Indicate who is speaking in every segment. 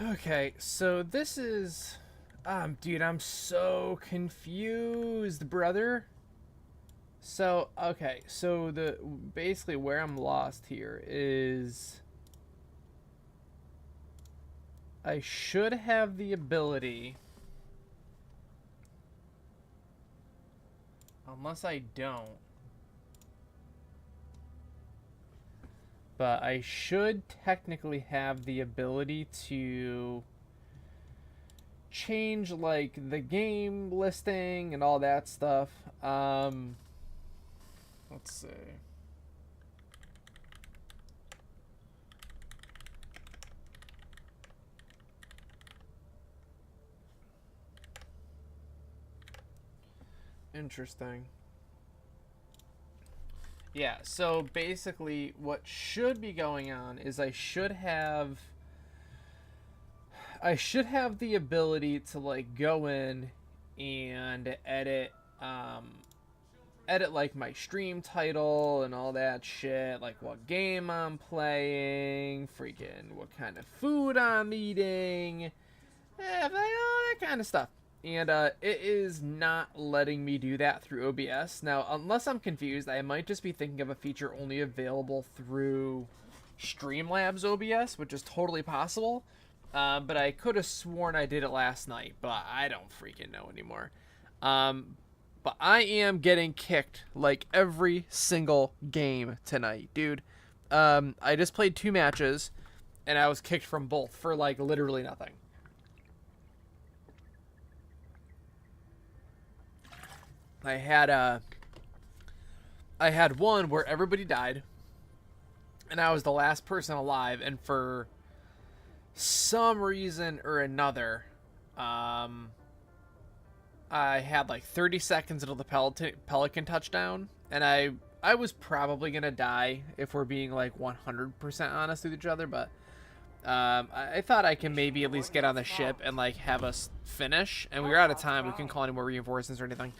Speaker 1: Okay, so this is... dude, I'm so confused, brother. So, okay, so basically where I'm lost here is... I should have the ability... Unless I don't. But I should technically have the ability to change like the game listing and all that stuff. Let's see. Interesting. Yeah, so basically what should be going on is I should have the ability to like go in and edit like my stream title and all that shit, like what game I'm playing, freaking what kind of food I'm eating, all that kind of stuff. And it is not letting me do that through OBS. Now, unless I'm confused, I might just be thinking of a feature only available through Streamlabs OBS, which is totally possible. But I could have sworn I did it last night, but I don't freaking know anymore. But I am getting kicked like every single game tonight, dude. I just played 2 matches, and I was kicked from both for like literally nothing. I had one where everybody died, and I was the last person alive, and for some reason or another, I had like 30 seconds until the Pelican touchdown, and I was probably gonna die if we're being like 100% honest with each other, but I thought I can maybe at least get on the ship and like have us finish, and we were out of time. We couldn't call any more reinforcements or anything.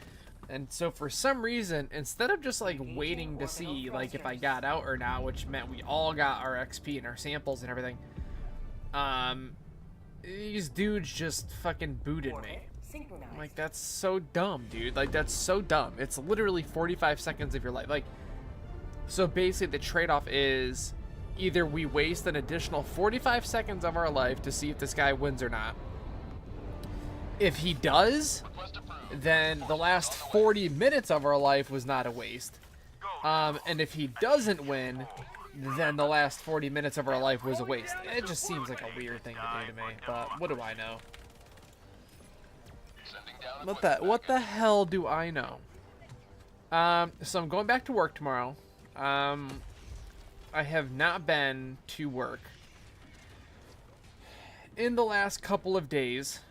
Speaker 1: And so for some reason, instead of just like waiting to see like if I got out or not, which meant we all got our XP and our samples and everything, these dudes just fucking booted me. I'm like, that's so dumb, dude. Like, that's so dumb. It's literally 45 seconds of your life. Like, so basically the trade-off is either we waste an additional 45 seconds of our life to see if this guy wins or not. If he does, then the last 40 minutes of our life was not a waste. And if he doesn't win, then the last 40 minutes of our life was a waste. It just seems like a weird thing to do to me, but what do I know? What the hell do I know? So I'm going back to work tomorrow. I have not been to work in the last couple of days.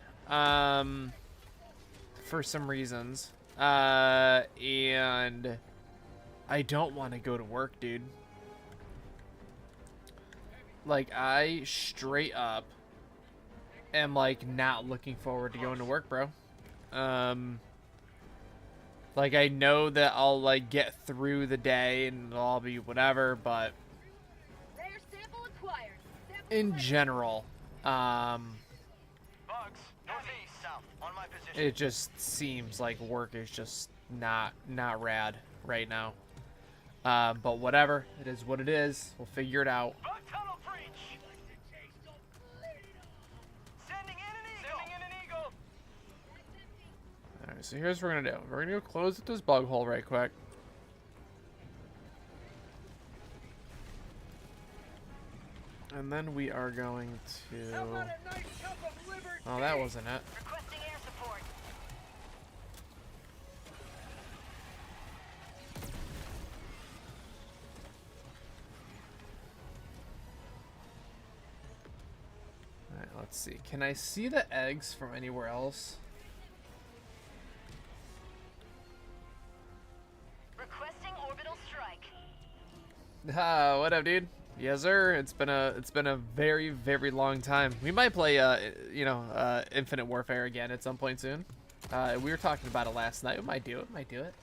Speaker 1: For some reasons. And I don't want to go to work, dude. Like, I straight up am, like, not looking forward to going to work, bro. Like, I know that I'll, like, get through the day and it'll all be whatever, but in general, it just seems like work is just not rad right now. But whatever, it is what it is. We'll figure it out. Alright, so here's what we're gonna do. We're gonna go close this bug hole right quick. And then we are going to... Oh, that wasn't it. Alright, let's see. Can I see the eggs from anywhere else?
Speaker 2: Requesting orbital strike.
Speaker 1: What up, dude? Yes, sir. It's been a very, very long time. We might play, Infinite Warfare again at some point soon. We were talking about it last night. We might do it. Might do it.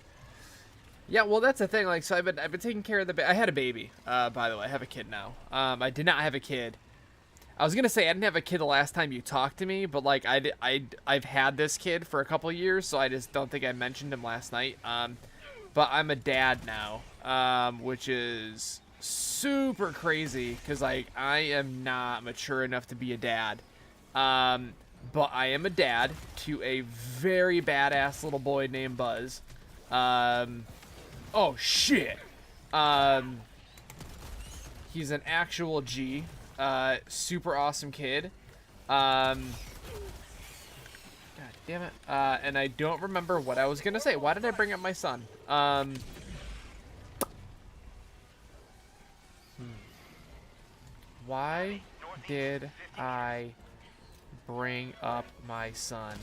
Speaker 1: Yeah, well, that's the thing. Like, so I've been taking care of I had a baby. By the way, I have a kid now. I did not have a kid I was gonna say I didn't have a kid the last time you talked to me, but like I've had this kid for a couple years, so I just don't think I mentioned him last night. But I'm a dad now, which is super crazy because like I am not mature enough to be a dad. But I am a dad to a very badass little boy named Buzz. Oh shit. He's an actual G. Super awesome kid. God damn it. And I don't remember what I was gonna say. Why did I bring up my son? Why did I bring up my son?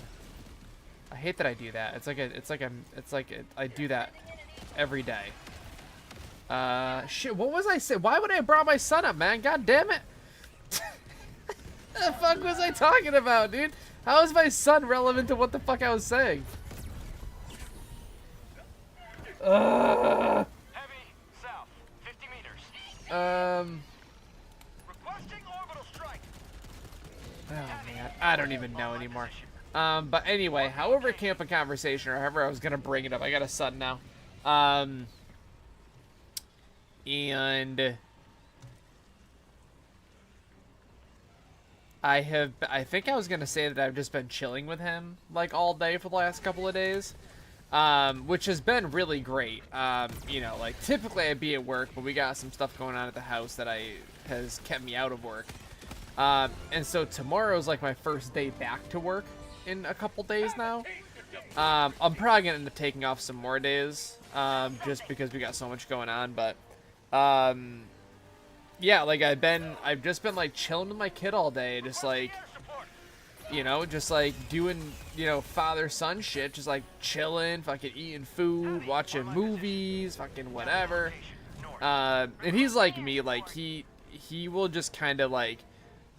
Speaker 1: I hate that I do that. I do that every day. Shit, what was I saying? Why would I have brought my son up, man? God damn it. The fuck was I talking about, dude? How is my son relevant to what the fuck I was saying?
Speaker 3: Heavy south, 50 meters. Requesting orbital strike.
Speaker 1: Oh man, I don't even know anymore. But anyway, however camp a conversation or however I was gonna bring it up, I got a son now. And I think I was gonna say that I've just been chilling with him like all day for the last couple of days, which has been really great. You know, like typically I'd be at work, but we got some stuff going on at the house that has kept me out of work. And so tomorrow's like my first day back to work in a couple days now. I'm probably gonna end up taking off some more days, just because we got so much going on. But yeah, like I've just been like chilling with my kid all day, just like, you know, just like doing, you know, father-son shit, just like chilling, fucking eating food, watching movies, fucking whatever. And he's like me, like he will just kind of like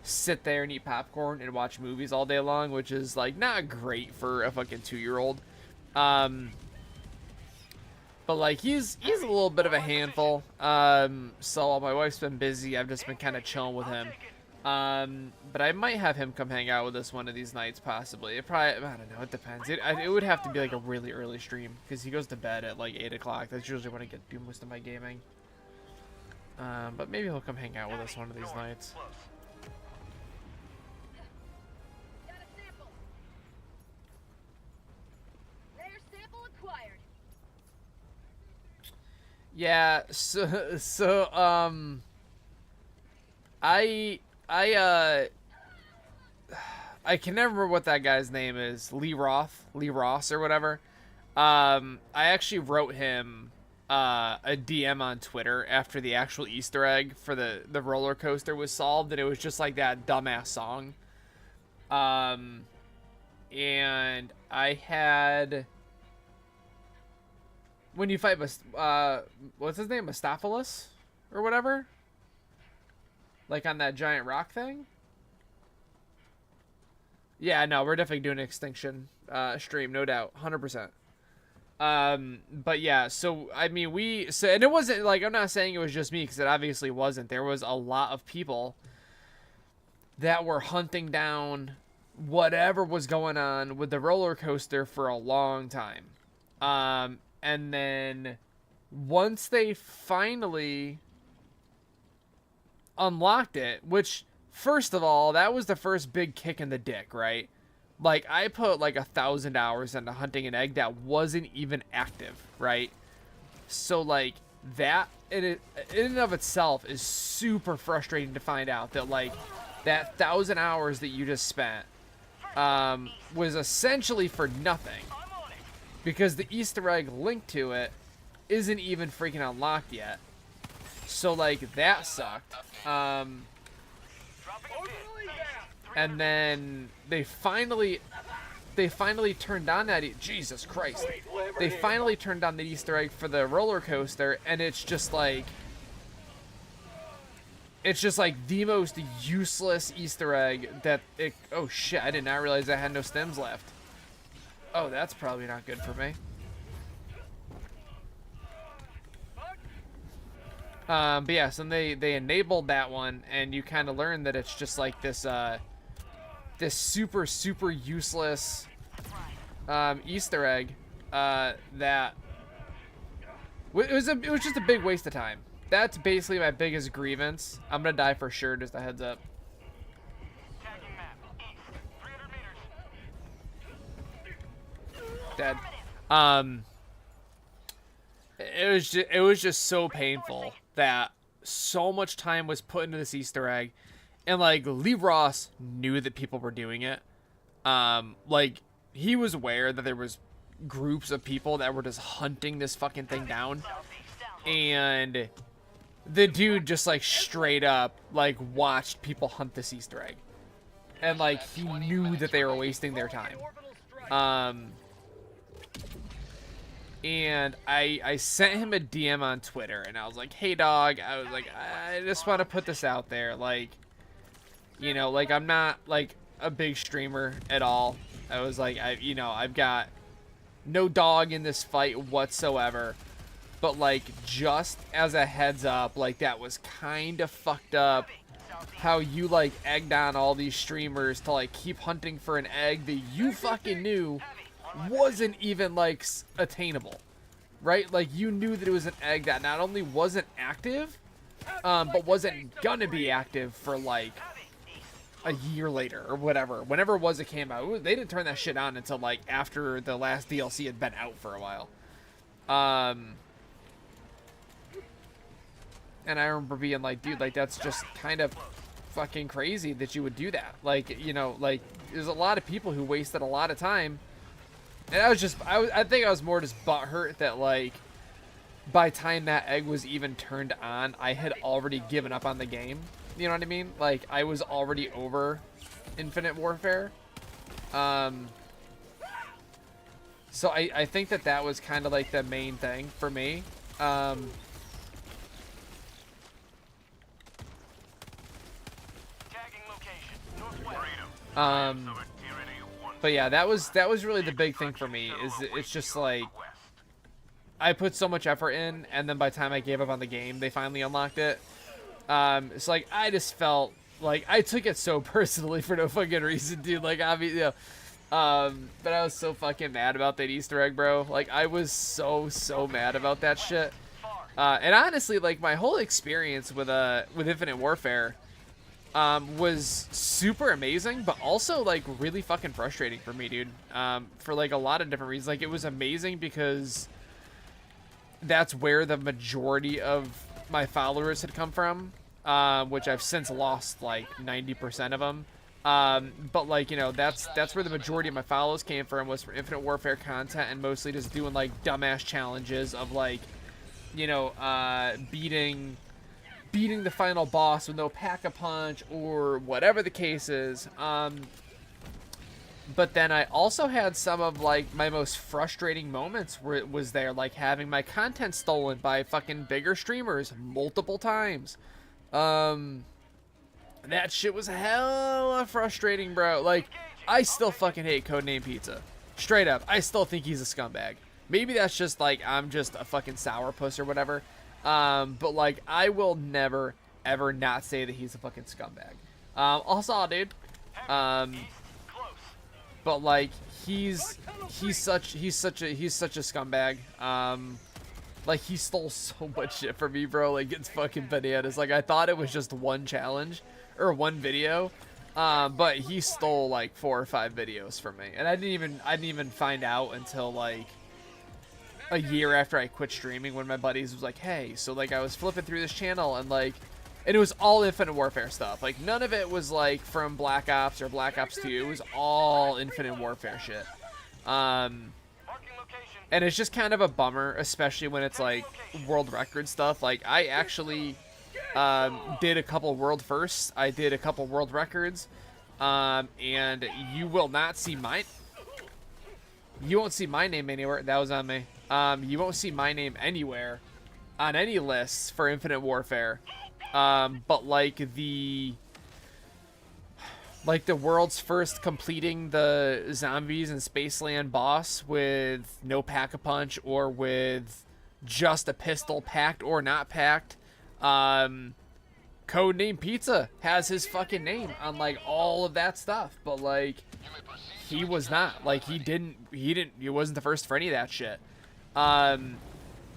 Speaker 1: sit there and eat popcorn and watch movies all day long, which is like not great for a fucking 2-year-old. But like he's a little bit of a handful. So while my wife's been busy, I've just been kind of chilling with him. But I might have him come hang out with us one of these nights, possibly. It probably, I don't know, it depends. It would have to be like a really early stream because he goes to bed at like 8 o'clock. That's usually when I do most of my gaming. But maybe he'll come hang out with us one of these nights.
Speaker 2: Got a sample. Rare sample acquired.
Speaker 1: Yeah, I can never remember what that guy's name is. Lee Ross or whatever. I actually wrote him a DM on Twitter after the actual Easter egg for the roller coaster was solved, and it was just like that dumbass song. And I had, when you fight what's his name, Mustaphalus or whatever, like on that giant rock thing. Yeah, no, we're definitely doing an Extinction stream, no doubt, 100%. But yeah, so I mean, and it wasn't like, I'm not saying it was just me, because it obviously wasn't. There was a lot of people that were hunting down whatever was going on with the roller coaster for a long time. And then once they finally unlocked it, which, first of all, that was the first big kick in the dick, right? Like, I put like 1,000 hours into hunting an egg that wasn't even active, right? So like that in and of itself is super frustrating to find out that like that 1,000 hours that you just spent was essentially for nothing, because the Easter egg linked to it isn't even freaking unlocked yet. So like that sucked. And then they finally turned on that Jesus Christ. They finally turned on the Easter egg for the roller coaster, and it's just like the most useless Easter egg that it. Oh shit, I did not realize I had no stems left. Oh, that's probably not good for me. But yeah, so they enabled that one, and you kind of learn that it's just like this this super useless Easter egg that it was just a big waste of time. That's basically my biggest grievance. I'm gonna die for sure. Just a heads up.
Speaker 3: Tagging map. East. 300 meters.
Speaker 1: Dead. It was just so painful that so much time was put into this Easter egg, and like Lee Ross knew that people were doing it. Like he was aware that there was groups of people that were just hunting this fucking thing down, and the dude just like straight up like watched people hunt this Easter egg, and like he knew that they were wasting their time. And I sent him a DM on Twitter, and I was like, hey dog, I was like, I just want to put this out there, like, you know, like I'm not like a big streamer at all. I was like, I've got no dog in this fight whatsoever, but like just as a heads up, like that was kind of fucked up how you like egged on all these streamers to like keep hunting for an egg that you fucking knew wasn't even like attainable, right? Like you knew that it was an egg that not only wasn't active, but wasn't gonna be active for like a year later or whatever, whenever it was it came out. They didn't turn that shit on until like after the last DLC had been out for a while. And I remember being like, dude, like that's just kind of fucking crazy that you would do that. Like, you know, like there's a lot of people who wasted a lot of time. And I think I was more just butthurt that like by the time that egg was even turned on, I had already given up on the game. You know what I mean? Like I was already over Infinite Warfare. So I think that was kind of like the main thing for me.
Speaker 3: Tagging location. Northwest.
Speaker 1: But yeah, that was really the big thing for me. Is it's just like I put so much effort in, and then by the time I gave up on the game, they finally unlocked it. It's like I just felt like I took it so personally for no fucking reason, dude. Like obviously, you know, but I was so fucking mad about that Easter egg, bro. Like I was so mad about that shit. And honestly, like my whole experience with Infinite Warfare was super amazing, but also like really fucking frustrating for me, dude. For like a lot of different reasons. Like it was amazing because that's where the majority of my followers had come from, which I've since lost like 90% of them. But like, you know, that's where the majority of my follows came from, was for Infinite Warfare content, and mostly just doing like dumbass challenges of like, you know, beating the final boss with no pack-a-punch or whatever the case is. But then I also had some of like my most frustrating moments where it was there, like having my content stolen by fucking bigger streamers multiple times. That shit was hella frustrating, bro. Like I still fucking hate Codename Pizza. Straight up, I still think he's a scumbag. Maybe that's just like I'm just a fucking sourpuss or whatever. But like I will never ever not say that he's a fucking scumbag. Also, dude. But like he's such a scumbag. Like he stole so much shit from me, bro. Like it's fucking bananas. Like I thought it was just one challenge or one video, but he stole like 4 or 5 videos from me, and I didn't even find out until like a year after I quit streaming, when my buddies was like, hey, so like I was flipping through this channel and like, and it was all Infinite Warfare stuff. Like none of it was like from Black Ops or Black Ops 2. It was all Infinite Warfare shit. And it's just kind of a bummer, especially when it's like world record stuff. Like I actually did a couple world firsts. I did a couple world records. And you will not see mine. You won't see my name anywhere. That was on me. You won't see my name anywhere on any lists for Infinite Warfare. But like the world's first completing the zombies and Spaceland boss with no pack-a-punch or with just a pistol, packed or not packed, Codename Pizza has his fucking name on like all of that stuff, but like he was not, like he wasn't the first for any of that shit.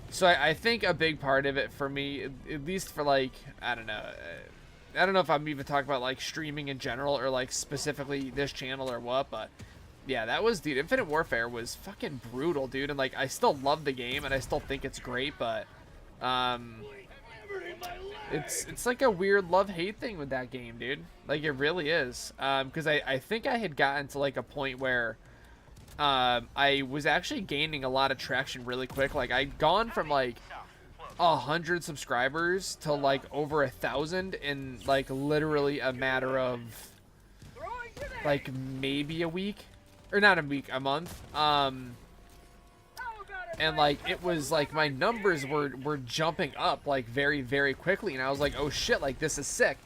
Speaker 1: So I think a big part of it for me, at least for like, I don't know if I'm even talking about like streaming in general or like specifically this channel or what, but yeah, that was, dude, Infinite Warfare was fucking brutal, dude, and like I still love the game and I still think it's great, but it's like a weird love-hate thing with that game, dude. Like it really is. Because I think I had gotten to like a point where I was actually gaining a lot of traction really quick. Like I'd gone from like 100 subscribers to like over 1,000 in like literally a matter of like maybe a week, or not a week, a month. And like it was like my numbers were jumping up like very, very quickly, and I was like, oh shit, like this is sick.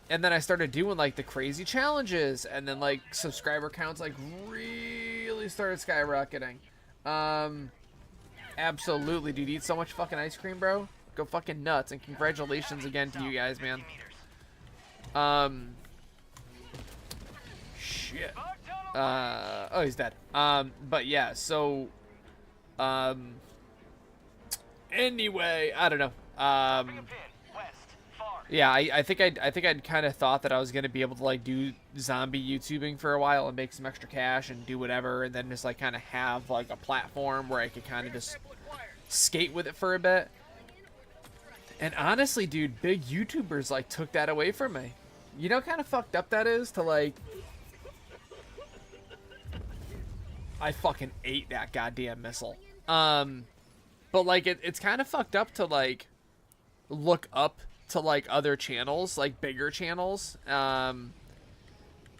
Speaker 1: And then I started doing like the crazy challenges, and then like subscriber counts like really started skyrocketing. Absolutely, dude. Eat so much fucking ice cream, bro. Go fucking nuts, and congratulations again to you guys, man. Shit. Oh, he's dead. But yeah, so anyway, I don't know. Yeah, I think I'd kind of thought that I was gonna be able to like do zombie YouTubing for a while and make some extra cash and do whatever, and then just like kind of have like a platform where I could kind of just skate with it for a bit. And honestly, dude, big YouTubers like took that away from me. You know, kind of fucked up that is to like. I fucking ate that goddamn missile. But like it's kind of fucked up to like look up to like other channels, like bigger channels, and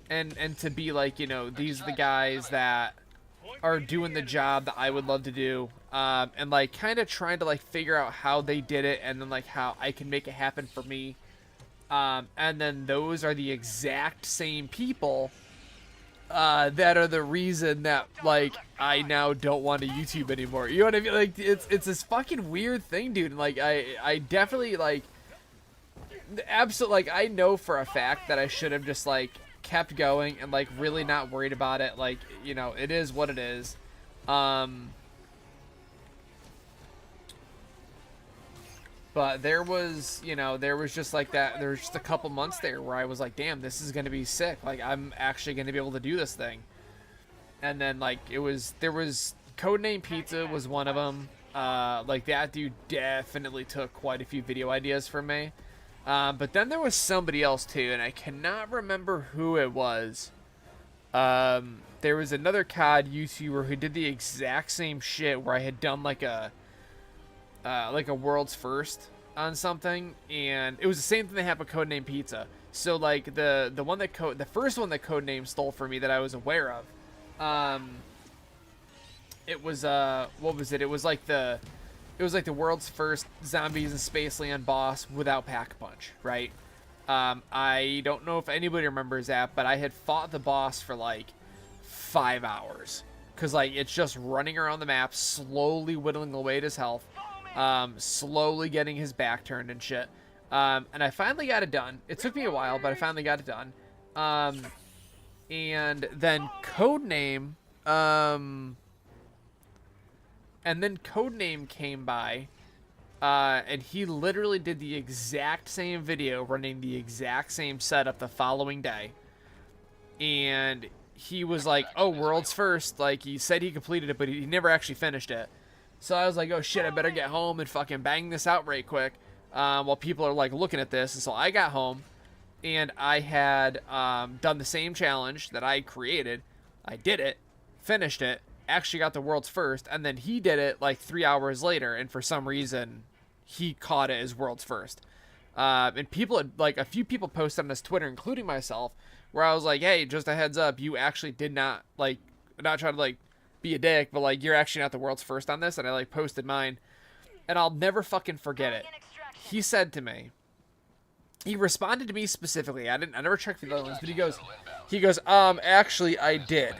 Speaker 1: to be like, you know, these are the guys that are doing the job that I would love to do, and like kind of trying to like figure out how they did it, and then like how I can make it happen for me, and then those are the exact same people that are the reason that like I now don't want to YouTube anymore. You know what I mean? Like it's this fucking weird thing, dude. And like I definitely like absolutely, like I know for a fact that I should have just like kept going and like really not worried about it. Like, you know, it is what it is. But there was, you know, there was just like that. There was just a couple months there where I was like, damn, this is going to be sick. Like, I'm actually going to be able to do this thing. And then, like, there was Codename Pizza was one of them. Like, that dude definitely took quite a few video ideas from me. But then there was somebody else, too, and I cannot remember who it was. There was another COD YouTuber who did the exact same shit where I had done, like a world's first on something, and it was the same thing that happened with Codename Pizza. So like the first one that Codename stole from me that I was aware of, it was what was it? It was like the world's first zombies and Spaceland boss without Pack-a-Punch, right? I don't know if anybody remembers that, but I had fought the boss for like 5 hours, cause like it's just running around the map, slowly whittling away at his health. Slowly getting his back turned and shit. And I finally got it done. It took me a while, but I finally got it done. And then Codename, came by, and he literally did the exact same video running the exact same setup the following day. And he was like, oh, world's first. Like, he said he completed it, but he never actually finished it. So I was like, oh shit, I better get home and fucking bang this out right quick, while people are like looking at this. And so I got home, and I had done the same challenge that I created. I did it, finished it, actually got the world's first, and then he did it like 3 hours later, and for some reason he caught it as world's first. And people had, like, a few people posted on his Twitter, including myself, where I was like, hey, just a heads up, you actually did not, like, not try to like be a dick, but like you're actually not the world's first on this. And I like posted mine, and I'll never fucking forget it. He said to me, he responded to me specifically. I never checked the other ones, but he goes, actually I did.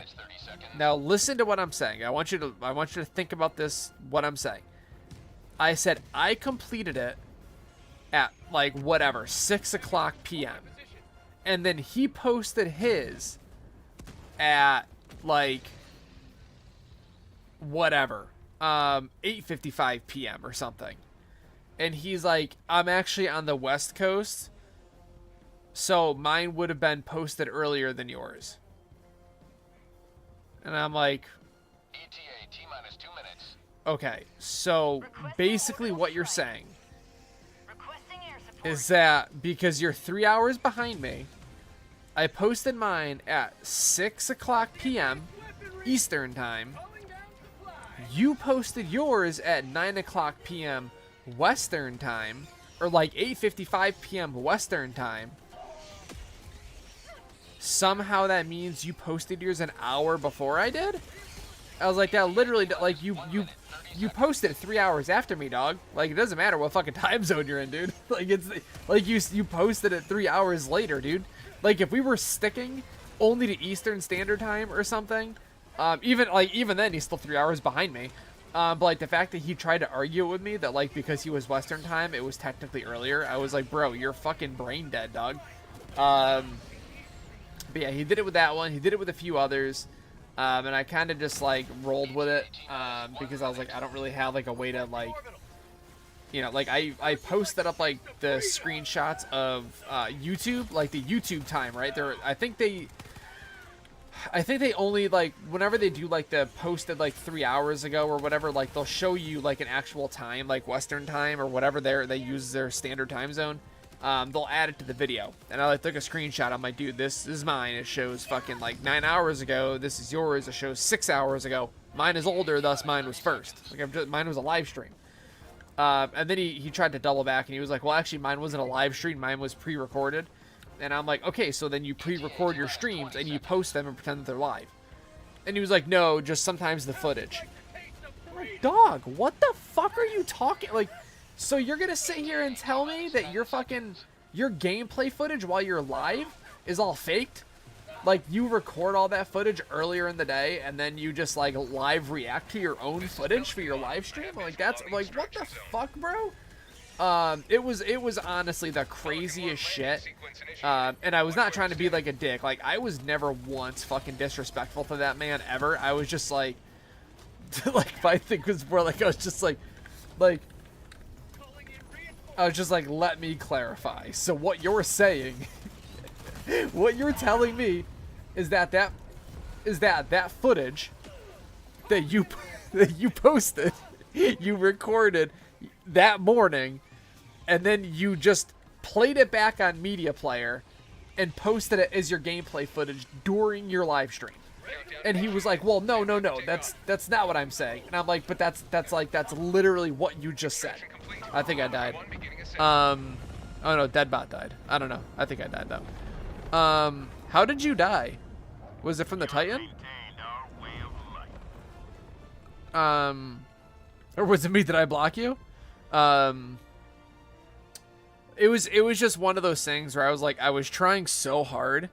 Speaker 1: Now listen to what I'm saying. I want you to think about this, what I'm saying. I said I completed it at like whatever 6 o'clock p.m. and then he posted his at like whatever 8:55 p.m. or something, and he's like, I'm actually on the West Coast, so mine would have been posted earlier than yours. And I'm like,
Speaker 3: ETA T-minus 2 minutes.
Speaker 1: okay, so basically what you're saying
Speaker 2: Requesting air support.
Speaker 1: is that because you're 3 hours behind me, I posted mine at 6 o'clock p.m. Eastern time. You posted yours at 9 o'clock p.m. Western time, or like 8:55 p.m. Western time. Somehow that means you posted yours an hour before I did? I was like, that literally, like, you posted 3 hours after me, dog. Like, it doesn't matter what fucking time zone you're in, dude. Like, it's, like, you posted it 3 hours later, dude. Like, if we were sticking only to Eastern Standard Time or something, even then, he's still 3 hours behind me. But, like, the fact that he tried to argue with me that, like, because he was Western Time, it was technically earlier, I was like, bro, you're fucking brain dead, dog. But yeah, he did it with that one. He did it with a few others. And I kind of just, like, rolled with it. Because I was like, I don't really have, like, a way to, like, you know, like, I posted up, like, the screenshots of YouTube, like, the YouTube time, right? I think they only, like, whenever they do, like, the posted, like, 3 hours ago or whatever, like, they'll show you, like, an actual time, like, Western time or whatever they use their standard time zone. They'll add it to the video. And I like took a screenshot. I'm like, dude, this is mine. It shows fucking like 9 hours ago. This is yours. It shows 6 hours ago. Mine is older, thus mine was first. Like, mine was a live stream. And then he tried to double back and he was like, well, actually, mine wasn't a live stream. Mine was pre-recorded. And I'm like, okay, so then you pre-record your streams and you post them and pretend that they're live. And he was like, no, just sometimes the footage. I'm like, dog, what the fuck are you talking? Like, so you're gonna sit here and tell me that your gameplay footage while you're live is all faked? Like, you record all that footage earlier in the day and then you just, like, live react to your own footage for your live stream? Like, that's, like, what the fuck, bro? It was honestly the craziest shit. And I was not trying to be, like, a dick. Like, I was never once fucking disrespectful to that man, ever. I was just, like, like, my thing was more like, I was just, like, I was just like, let me clarify. So what you're saying, what you're telling me is that that footage that you posted, you recorded that morning, and then you just played it back on Media Player and posted it as your gameplay footage during your live stream. And he was like, well, no, that's not what I'm saying. And I'm like, but that's literally what you just said. I think I died. Oh no, Deadbot died. I don't know. I think I died though. How did you die? Was it from the Titan? Or was it me? Did I block you? It was just one of those things where I was like, I was trying so hard.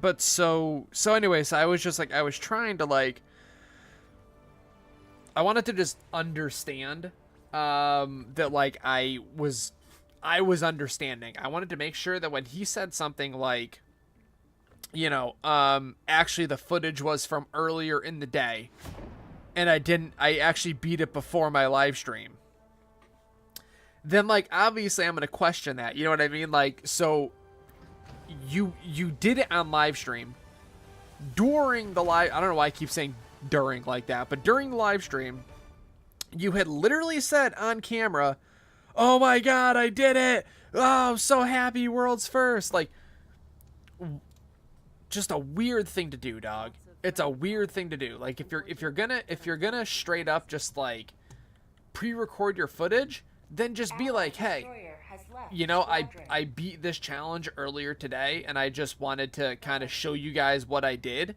Speaker 1: But so anyways, I was just like, I was trying to, like, I wanted to just understand, that, like, I was understanding. I wanted to make sure that when he said something like, you know, actually the footage was from earlier in the day, and I actually beat it before my live stream, then, like, obviously I'm going to question that. You know what I mean? Like, so you did it on live stream during the live. I don't know why I keep saying during like that, but during the live stream, you had literally said on camera, oh my God, I did it. Oh, I'm so happy. World's first. Like, just a weird thing to do, dog. It's a weird thing to do. Like, if you're gonna straight up just, like, pre-record your footage, then just be like, hey, you know, I beat this challenge earlier today, and I just wanted to kind of show you guys what I did.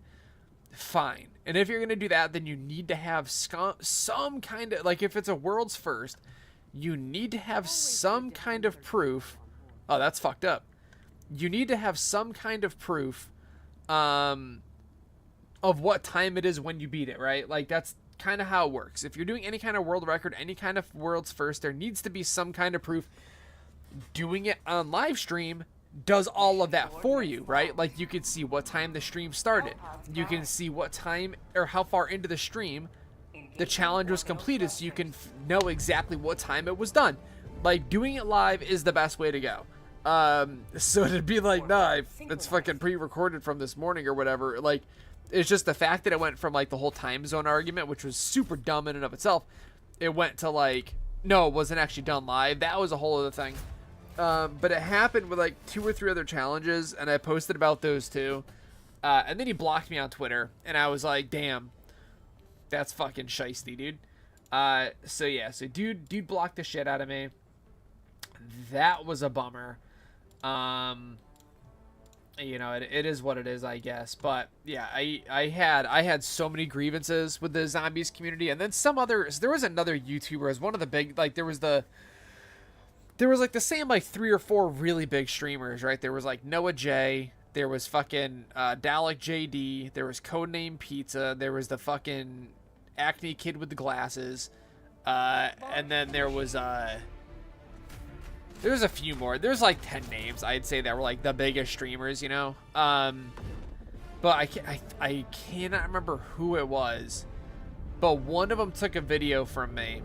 Speaker 1: Fine. And if you're going to do that, then you need to have some kind of, like, if it's a world's first, you need to have some kind of proof. Oh, that's fucked up. You need to have some kind of proof of what time it is when you beat it, right? Like, that's kind of how it works. If you're doing any kind of world record, any kind of world's first, there needs to be some kind of proof. Doing it on live stream does all of that for you, right? Like, you can see what time the stream started. You can see what time or how far into the stream the challenge was completed, so you can know exactly what time it was done. Like, doing it live is the best way to go. So to be like, nah, it's fucking pre-recorded from this morning or whatever, like, it's just the fact that it went from, like, the whole time zone argument, which was super dumb in and of itself, it went to, like, no, it wasn't actually done live. That was a whole other thing. But it happened with, like, 2 or 3 other challenges, and I posted about those too. And then he blocked me on Twitter, and I was like, damn, that's fucking shiesty, dude. So yeah, so dude blocked the shit out of me. That was a bummer. You know, it is what it is, I guess. But yeah, I had so many grievances with the zombies community, and then some others. There was another YouTuber as one of the big, like, there was like the same, like, 3 or 4 really big streamers, right? There was like Noah J, there was fucking Dalek JD, there was Codename Pizza, there was the fucking acne kid with the glasses, and then there was a few more. There's like 10 names, I'd say, that were like the biggest streamers, you know. But I cannot remember who it was. But one of them took a video from me.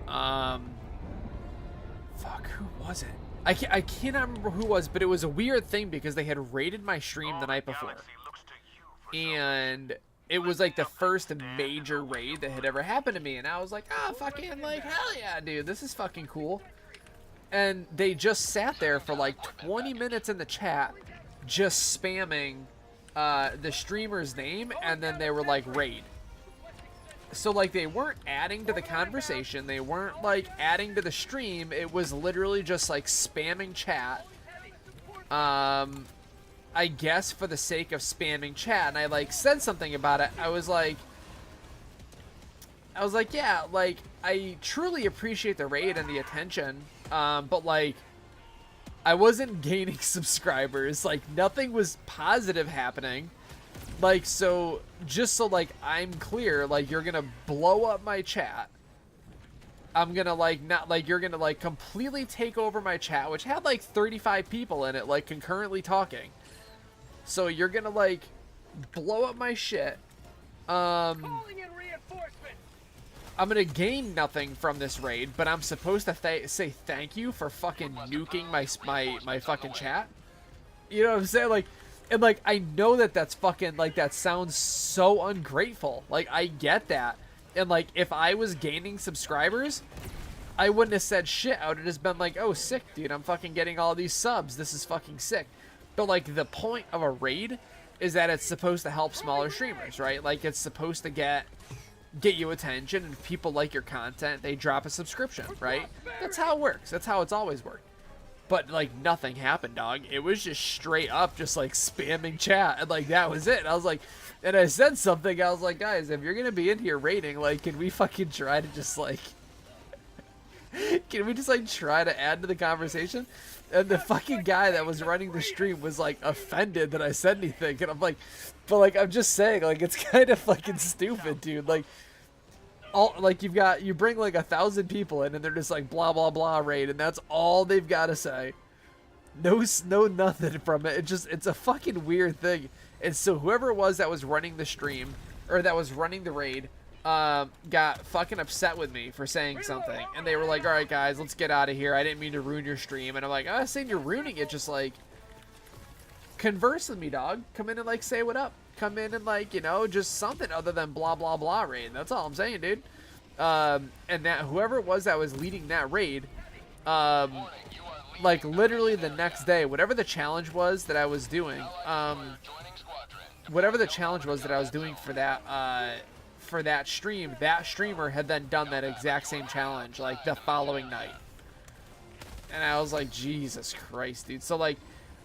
Speaker 1: Fuck, who was it? I cannot remember who it was, but it was a weird thing because they had raided my stream the night before. And it was like the first major raid that had ever happened to me, and I was like, oh, fucking, like, hell yeah, dude, this is fucking cool. And they just sat there for like 20 minutes in the chat, just spamming the streamer's name, and then they were like, raid. So, like, they weren't adding to the conversation, they weren't, like, adding to the stream, it was literally just, like, spamming chat. I guess for the sake of spamming chat, and I, like, said something about it. I was like, yeah, like, I truly appreciate the raid and the attention, but, like, I wasn't gaining subscribers, like, nothing was positive happening. Like, so, just so, like, I'm clear, like, you're gonna blow up my chat. I'm gonna, like, not, like, you're gonna, like, completely take over my chat, which had, like, 35 people in it, like, concurrently talking. So you're gonna, like, blow up my shit. I'm gonna gain nothing from this raid, but I'm supposed to say thank you for fucking nuking my fucking chat. You know what I'm saying? Like, and, like, I know that that's fucking, like, that sounds so ungrateful. Like, I get that. And, like, if I was gaining subscribers, I wouldn't have said shit. I would have just been like, oh, sick, dude. I'm fucking getting all these subs. This is fucking sick. But, like, the point of a raid is that it's supposed to help smaller streamers, right? Like, it's supposed to get you attention, and if people like your content, they drop a subscription, right? That's how it works. That's how it's always worked. But, like, nothing happened, dog. It was just straight up just, like, spamming chat, and, like, that was it. And I was like, and I said something, I was like, guys, if you're gonna be in here raiding, like, can we fucking try to just, like, can we just, like, try to add to the conversation? And the fucking guy that was running the stream was, like, offended that I said anything. And I'm like, but, like, I'm just saying, like, it's kind of fucking stupid, dude. Like, like, you bring, like, 1,000 people in, and they're just like, blah, blah, blah, raid, and that's all they've got to say. No nothing from it. It's a fucking weird thing. And so whoever it was that was running the stream, or that was running the raid, got fucking upset with me for saying something, and they were like, all right, guys, let's get out of here. I didn't mean to ruin your stream. And I'm like, I'm saying you're ruining it. Just, like, converse with me, dog. Come in and, like, say what up. Come in and, like, you know, just something other than blah, blah, blah raid. That's all I'm saying, dude. And that whoever it was that was leading that raid, like, literally the next day, whatever the challenge was that I was doing, whatever the challenge was that I was doing for that stream, that streamer had then done that exact same challenge, like, the following night. And I was like, Jesus Christ, dude. So, like,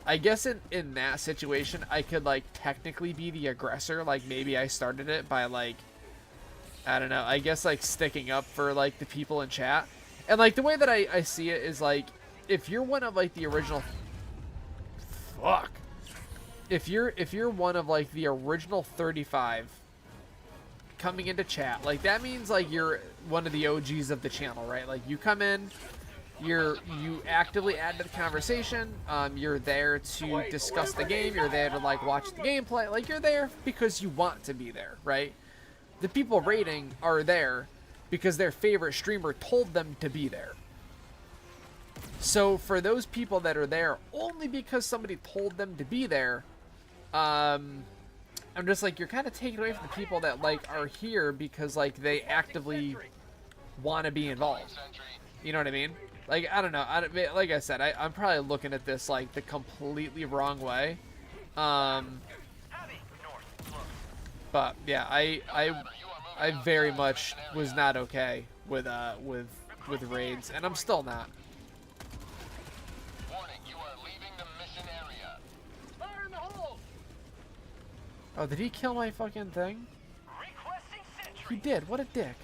Speaker 1: I guess in that situation, I could, like, technically be the aggressor. Like, maybe I started it by, like, I don't know, I guess, like, sticking up for, like, the people in chat. And like the way that I see it is like, if you're one of like the original, fuck, if you're one of like the original 35 coming into chat, like that means like you're one of the OGs of the channel, right? Like you come in, you actively add to the conversation. You're there to discuss the game. You're there to like watch the gameplay. Like you're there because you want to be there, right? The people rating are there because their favorite streamer told them to be there. So for those people that are there only because somebody told them to be there, I'm just like, you're kind of taking away from the people that like are here because like they actively want to be involved. You know what I mean? Like, I don't know. Like I said, I'm probably looking at this like the completely wrong way. But yeah, I very much was not okay with raids, and I'm still not.
Speaker 3: Warning, you are leaving the mission area. Fire in the hole!
Speaker 1: Oh, did he kill my fucking thing?
Speaker 2: Requesting sentry.
Speaker 1: He did. What a dick.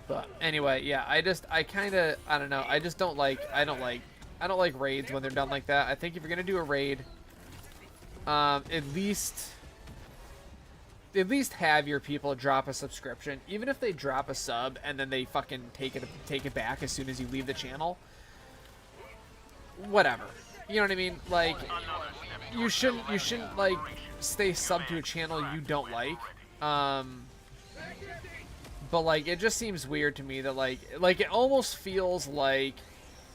Speaker 1: But anyway, yeah, I don't know. I don't like raids when they're done like that. I think if you're gonna do a raid, at least have your people drop a subscription, even if they drop a sub and then they fucking take it back as soon as you leave the channel. Whatever. You know what I mean? Like, you shouldn't like stay sub to a channel you don't like. But like, it just seems weird to me that like it almost feels like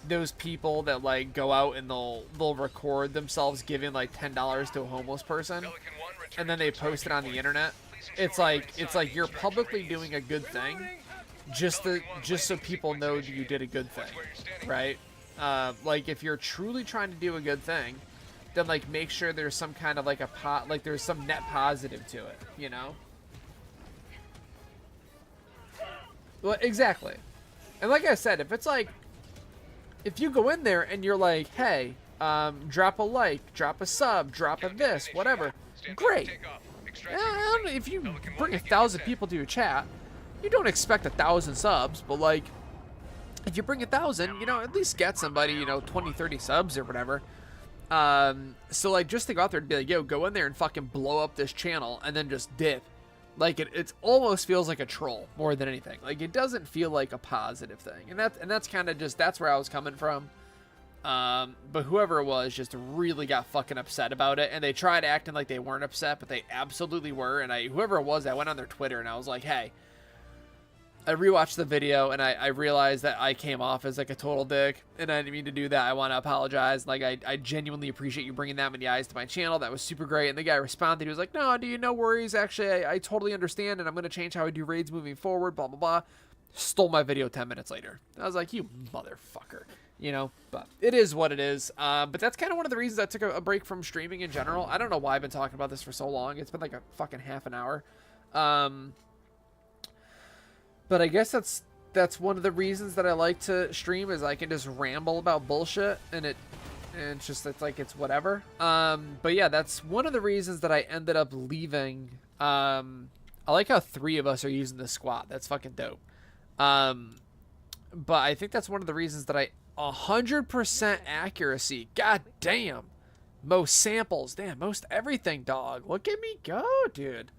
Speaker 1: those people that like go out and they'll record themselves giving like $10 to a homeless person, and then they post it on the internet. It's like you're publicly doing a good thing, just so people know that you did a good thing, right? Like if you're truly trying to do a good thing, then like make sure there's some kind of like there's some net positive to it, you know? Well, exactly. And like I said, if it's like, if you go in there and you're like, hey, drop a like, drop a sub, drop a this, whatever, great. If you bring 1,000 people to your chat, you don't expect 1,000 subs, but like, if you bring 1,000, you know, at least get somebody, you know, 20, 30 subs or whatever. So like, just to go out there and be like, yo, go in there and fucking blow up this channel and then just dip. Like it almost feels like a troll more than anything. Like it doesn't feel like a positive thing, and that's kind of just, that's where I was coming from. But whoever it was just really got fucking upset about it, and they tried acting like they weren't upset, but they absolutely were. And whoever it was, I went on their Twitter and I was like, hey. I rewatched the video and I realized that I came off as like a total dick, and I didn't mean to do that. I want to apologize. Like I genuinely appreciate you bringing that many eyes to my channel. That was super great. And the guy responded. He was like, no, dude, no worries. Actually, I totally understand, and I'm going to change how I do raids moving forward, blah, blah, blah. Stole my video 10 minutes later. I was like, you motherfucker, you know, but it is what it is. But that's kind of one of the reasons I took a break from streaming in general. I don't know why I've been talking about this for so long. It's been like a fucking half an hour. But I guess that's one of the reasons that I like to stream, is I can just ramble about bullshit, and it's whatever. But yeah, that's one of the reasons that I ended up leaving. I like how 3 of us are using the squat. That's fucking dope. But I think that's one of the reasons that 100% accuracy. God damn. Most samples. Damn, most everything, dog. Look at me go, dude.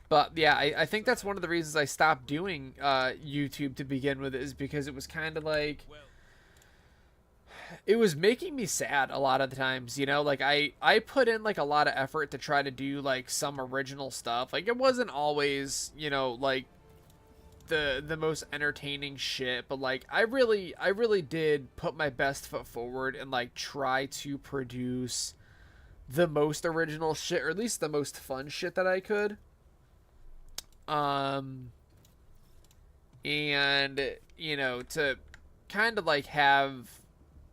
Speaker 1: But yeah, I think that's one of the reasons I stopped doing YouTube to begin with, is because it was kind of like, it was making me sad a lot of the times, you know? Like I put in like a lot of effort to try to do like some original stuff. Like it wasn't always, you know, like the most entertaining shit, but like I really did put my best foot forward and like try to produce the most original shit, or at least the most fun shit that I could. And you know, to kind of like have,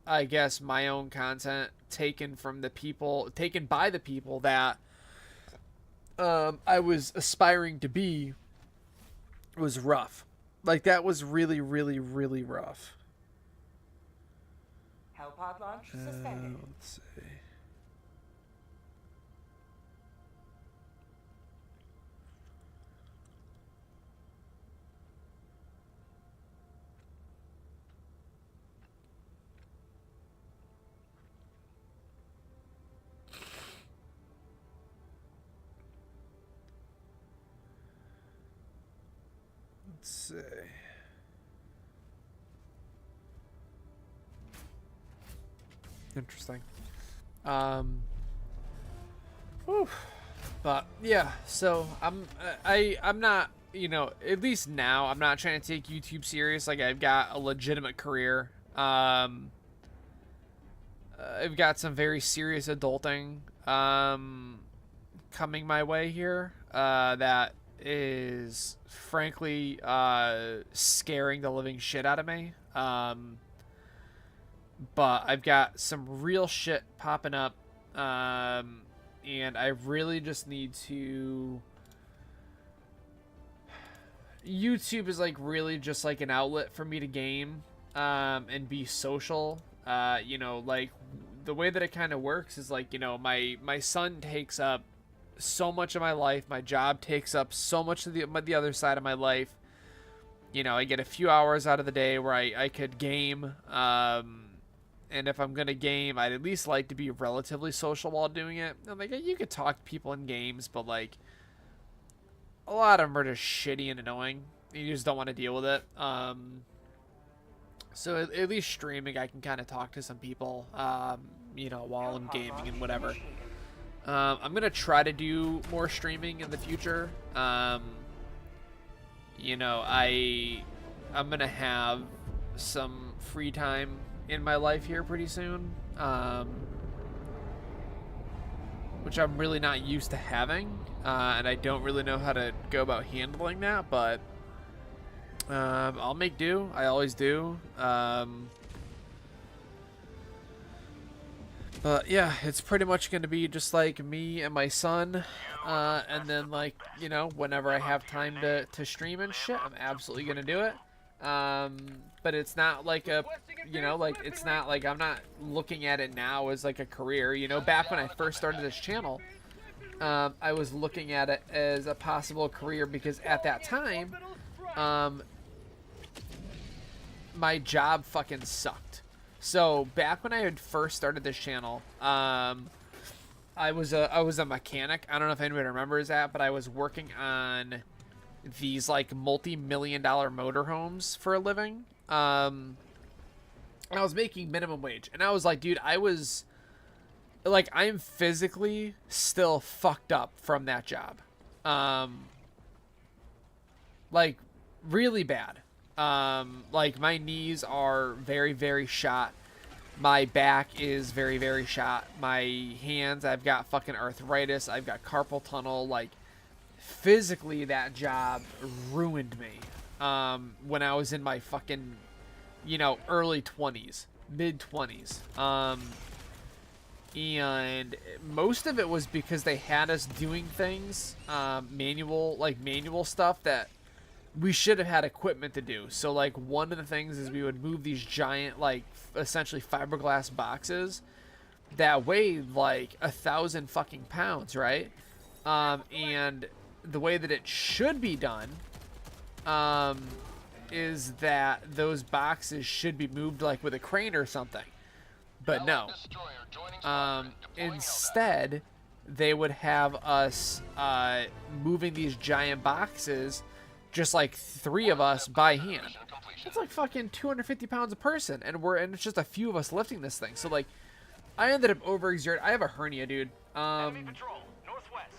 Speaker 1: I guess, my own content taken by the people that I was aspiring to be, was rough. Like that was really, really, really rough.
Speaker 4: Hellpod launch suspended.
Speaker 1: Let's see. see. Interesting. Whew. But yeah, so I'm not, you know, at least now I'm not trying to take YouTube serious. Like, I've got a legitimate career. I've got some very serious adulting coming my way here that is frankly scaring the living shit out of me. But I've got some real shit popping up, and I really just need to... YouTube is like really just like an outlet for me to game and be social. You know, like the way that it kind of works is like, you know, my son takes up so much of my life. My job takes up so much of the other side of my life. You know, I get a few hours out of the day where I could game. And if I'm going to game, I'd at least like to be relatively social while doing it. And like, you could talk to people in games, but like, a lot of them are just shitty and annoying. You just don't want to deal with it. So at least streaming, I can kind of talk to some people, you know, while I'm gaming and whatever. I'm going to try to do more streaming in the future. You know, I'm going to have some free time in my life here pretty soon, which I'm really not used to having, and I don't really know how to go about handling that, but I'll make do. I always do. But yeah, it's pretty much going to be just like me and my son, and then like, you know, whenever I have time to stream and shit, I'm absolutely going to do it. But it's not like a, you know, like, it's not like I'm not looking at it now as like a career. You know, back when I first started this channel, I was looking at it as a possible career because at that time, my job fucking sucked. So back when I had first started this channel, I was a mechanic. I don't know if anybody remembers that, but I was working on these like multi-million-dollar motorhomes for a living. I was making minimum wage, and I was like, dude, I was like, I'm physically still fucked up from that job. Like really bad. Like my knees are very, very shot. My back is very, very shot. My hands, I've got fucking arthritis. I've got carpal tunnel. Like, physically, that job ruined me. When I was in my fucking, you know, early 20s, mid 20s. And most of it was because they had us doing things, manual stuff that we should have had equipment to do. So like one of the things is we would move these giant, like essentially fiberglass boxes that weighed like 1,000 fucking pounds, right? And the way that it should be done is that those boxes should be moved like with a crane or something. But no. Instead, they would have us moving these giant boxes, just like 3 of us by hand. It's like fucking 250 pounds a person, and it's just a few of us lifting this thing. So like, I ended up overexerted. I have a hernia, dude.
Speaker 2: Enemy patrol, northwest.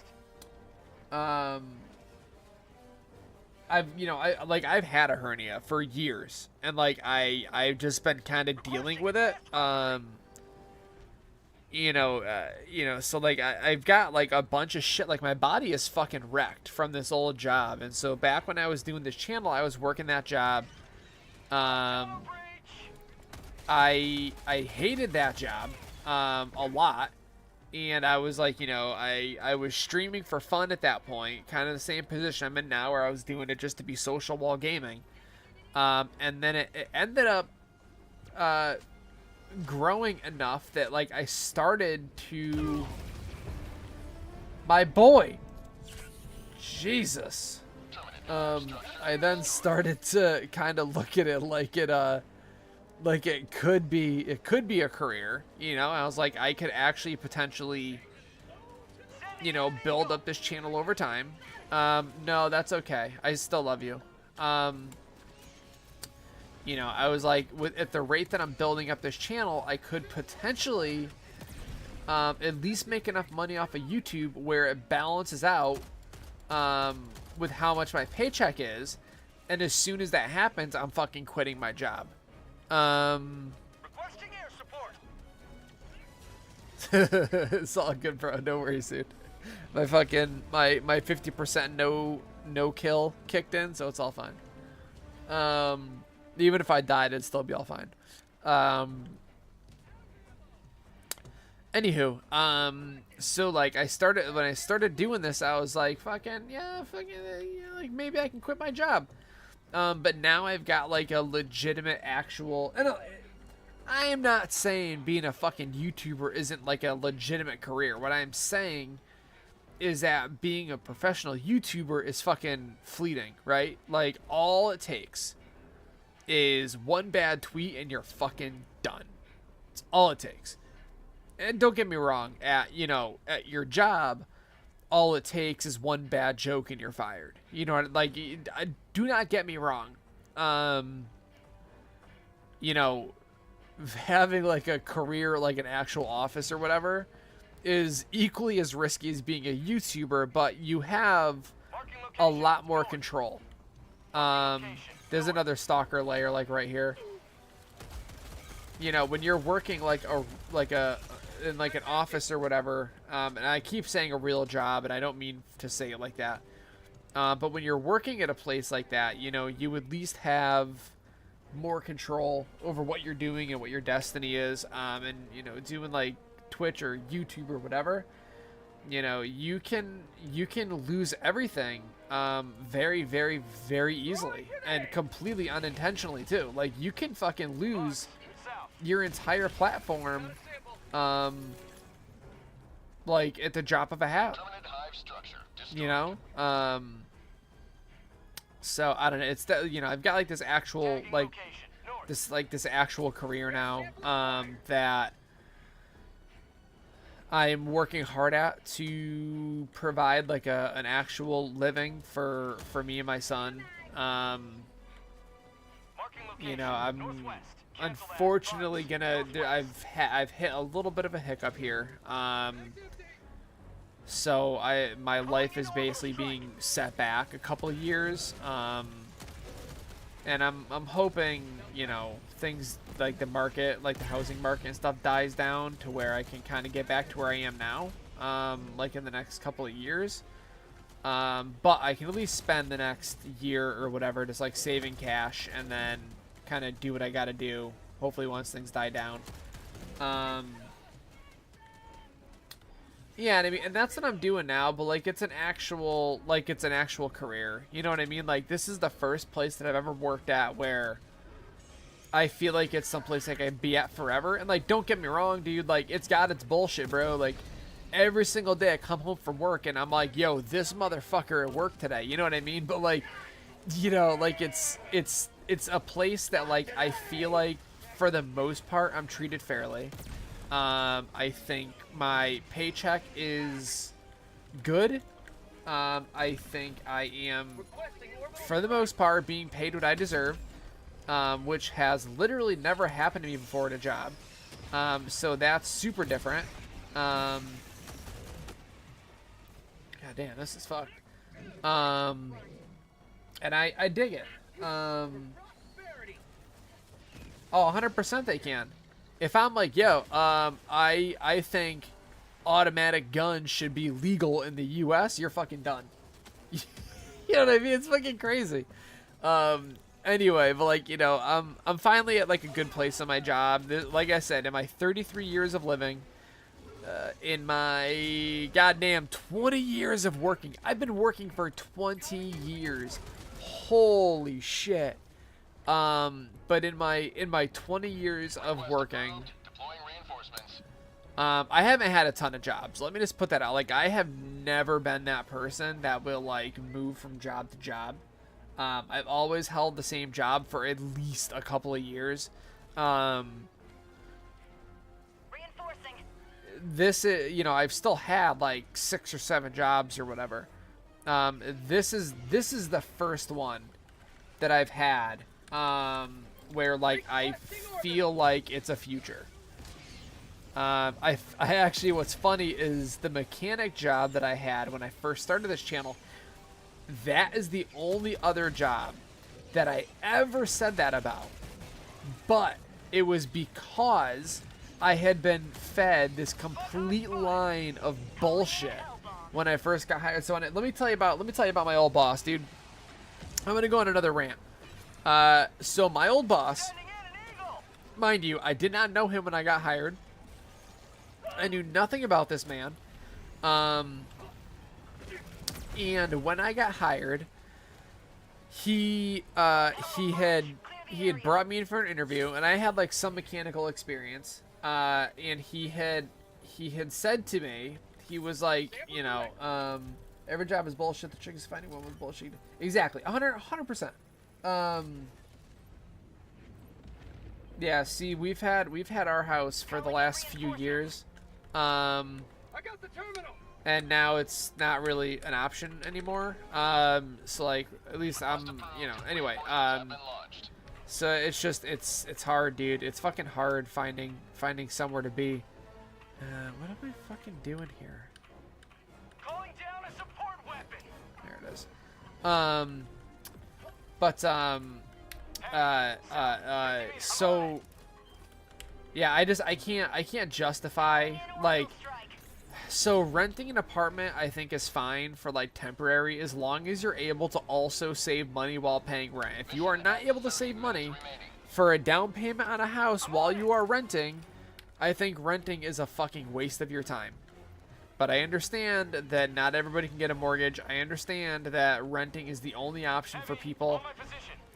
Speaker 1: I've had a hernia for years, and like I've just been kind of dealing with it. So like I've got like a bunch of shit. Like my body is fucking wrecked from this old job, and so back when I was doing this channel, I was working that job. I hated that job a lot, and I was like, you know, I was streaming for fun at that point, kind of the same position I'm in now, where I was doing it just to be social while gaming. And then it ended up growing enough that like I started to, my boy, Jesus, I then started to kind of look at it like it could be a career, you know. I was like, I could actually potentially, you know, build up this channel over time. No, that's okay, I still love you. You know, I was like, at the rate that I'm building up this channel, I could potentially at least make enough money off of YouTube where it balances out with how much my paycheck is. And as soon as that happens, I'm fucking quitting my job.
Speaker 2: Requesting air support.
Speaker 1: It's all good, bro. No worries, dude. My fucking my 50% no kill kicked in, so it's all fine. Even if I died, it'd still be all fine. Anywho, so like when I started doing this, I was like, fucking yeah, like maybe I can quit my job. But now I've got like a legitimate actual, and I am not saying being a fucking YouTuber isn't like a legitimate career. What I'm saying is that being a professional YouTuber is fucking fleeting, right? Like all it takes is one bad tweet and you're fucking done. It's all it takes. And don't get me wrong, at your job, all it takes is one bad joke and you're fired. You know, like, do not get me wrong. You know, having like a career, like an actual office or whatever, is equally as risky as being a YouTuber, but you have a lot more control. There's another stalker layer like right here. You know, when you're working in like an office or whatever, and I keep saying a real job, and I don't mean to say it like that, but when you're working at a place like that, you know, you at least have more control over what you're doing and what your destiny is, and you know, doing like Twitch or YouTube or whatever, you know, you can lose everything very, very, very easily, and completely unintentionally too. Like you can fucking lose your entire platform like at the drop of a hat, you know. So I don't know, it's you know, I've got like this actual this actual career now that I'm working hard at to provide like an actual living for me and my son. You know, I'm unfortunately I've hit a little bit of a hiccup here. So my life is basically being set back a couple of years. And I'm hoping, you know, things like the market, like the housing market and stuff dies down to where I can kind of get back to where I am now, like in the next couple of years. But I can at least spend the next year or whatever just like saving cash and then kind of do what I got to do, hopefully once things die down. Yeah, and I mean, and that's what I'm doing now, but like it's an actual career. You know what I mean? Like this is the first place that I've ever worked at where I feel like it's someplace like I'd be at forever. And like, don't get me wrong, dude, like it's got its bullshit, bro. Like every single day I come home from work and I'm like, yo, this motherfucker at work today. You know what I mean? But like, you know, like it's a place that like I feel like for the most part I'm treated fairly. I think my paycheck is good. I think I am, for the most part, being paid what I deserve, which has literally never happened to me before at a job. So that's super different. God damn, this is fucked. And I dig it. Oh, 100% they can. If I'm like, yo, I think automatic guns should be legal in the U.S., you're fucking done. You know what I mean? It's fucking crazy. Anyway, but like, you know, I'm finally at like a good place in my job. Like I said, in my 33 years of living, in my goddamn 20 years of working, I've been working for 20 years. Holy shit. But in my 20 years of working, I haven't had a ton of jobs. Let me just put that out. Like, I have never been that person that will like move from job to job. I've always held the same job for at least a couple of years. This is, you know, I've still had like 6 or 7 jobs or whatever. This is the first one that I've had where like I feel like it's a future. I actually, what's funny is the mechanic job that I had when I first started this channel. That is the only other job that I ever said that about. But it was because I had been fed this complete line of bullshit when I first got hired. So let me tell you about my old boss, dude. I'm gonna go on another rant. So my old boss, mind you, I did not know him when I got hired. I knew nothing about this man. And when I got hired, he had brought me in for an interview, and I had like some mechanical experience. And he had said to me, he was like, you know, every job is bullshit. The trick is finding one with bullshit. Exactly, 100%. Yeah. See, we've had our house for the last few years.
Speaker 2: I got the terminal.
Speaker 1: And now it's not really an option anymore. So like, at least I'm, you know, anyway. So it's just, it's hard, dude. It's fucking hard finding somewhere to be. What am I fucking doing here?
Speaker 2: Calling down a support weapon.
Speaker 1: There it is. So yeah, I can't justify like. So renting an apartment, I think, is fine for like temporary, as long as you're able to also save money while paying rent. If you are not able to save money for a down payment on a house while you are renting, I think renting is a fucking waste of your time. But I understand that not everybody can get a mortgage. I understand that renting is the only option for people.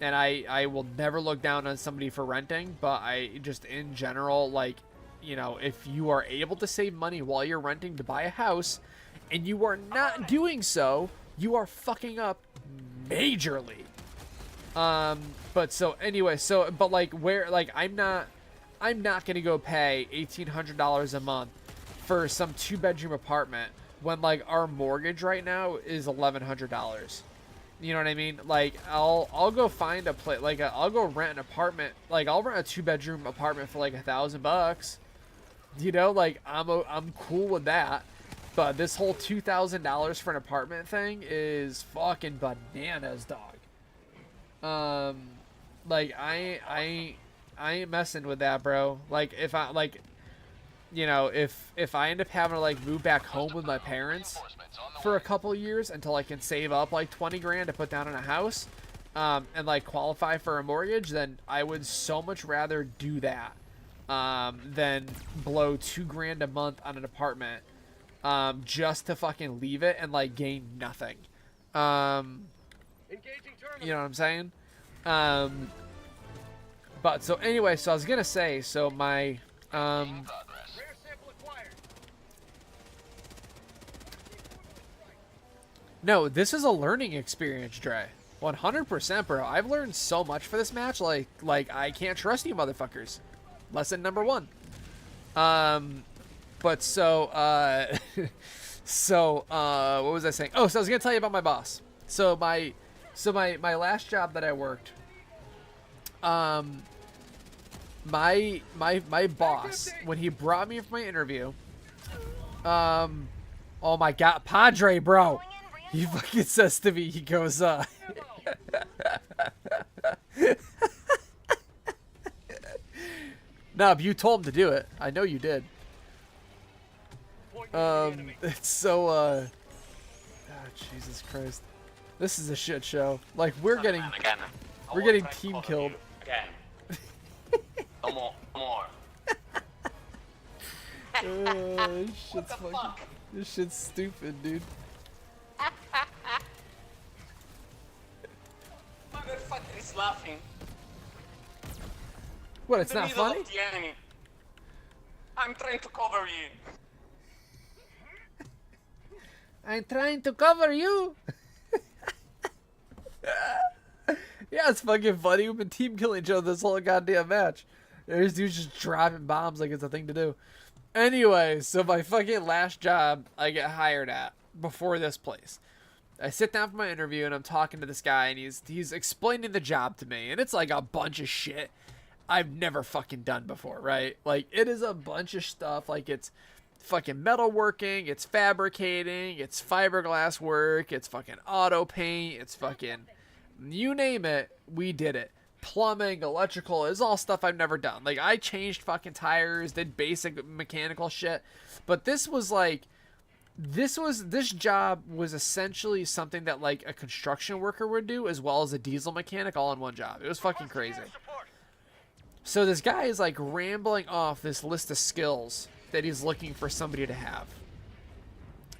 Speaker 1: And I will never look down on somebody for renting, but I just, in general, like, you know, if you are able to save money while you're renting to buy a house and you are not doing so, you are fucking up majorly. But so anyway, but like, where, like, I'm not gonna go pay $1,800 a month for some 2-bedroom apartment when like our mortgage right now is $1,100. You know what I mean? Like, I'll go find a place, like I'll go rent an apartment, like I'll rent a 2-bedroom apartment for like $1,000. You know, like I'm cool with that. But this whole $2,000 for an apartment thing is fucking bananas, dog. Like I ain't messing with that, bro. Like, if I, like, you know, if I end up having to like move back home with my parents for a couple years until I can save up like 20 grand to put down on a house, and like qualify for a mortgage, then I would so much rather do that than blow 2 grand a month on an apartment just to fucking leave it and like gain nothing. You know what I'm saying? But so anyway, so I was gonna say, so my no, this is a learning experience, Dre. 100%, bro. I've learned so much for this match. Like I can't trust you motherfuckers. Lesson number 1. But so what was I saying? Oh, so I was gonna tell you about my boss. So my last job that I worked, my boss, when he brought me for my interview, oh my god, Padre, bro, he fucking says to me, he goes, no, but you told him to do it. I know you did. It's so, oh, Jesus Christ. This is a shit show. Like, we're getting team killed.
Speaker 3: Again. No more.
Speaker 1: This shit's fucking, this shit's stupid, dude.
Speaker 3: Motherfucker is laughing.
Speaker 1: What, it's
Speaker 3: In the
Speaker 1: not
Speaker 3: middle
Speaker 1: funny?
Speaker 3: of the enemy. I'm trying to cover you.
Speaker 1: I'm trying to cover you. Yeah, it's fucking funny. We've been team killing each other this whole goddamn match. There's dudes just dropping bombs like it's a thing to do. Anyway, so my fucking last job I get hired at before this place I sit down for my interview and I'm talking to this guy and he's explaining the job to me, and it's like a bunch of shit I've never fucking done before, right? Like, it is a bunch of stuff. Like, it's fucking metalworking, it's fabricating, it's fiberglass work, it's fucking auto paint, it's fucking, you name it, we did it. Plumbing, electrical, is all stuff I've never done. Like, I changed fucking tires, did basic mechanical shit, but this job was essentially something that like a construction worker would do, as well as a diesel mechanic, all in one job. It was fucking crazy. So this guy is like rambling off this list of skills that he's looking for somebody to have.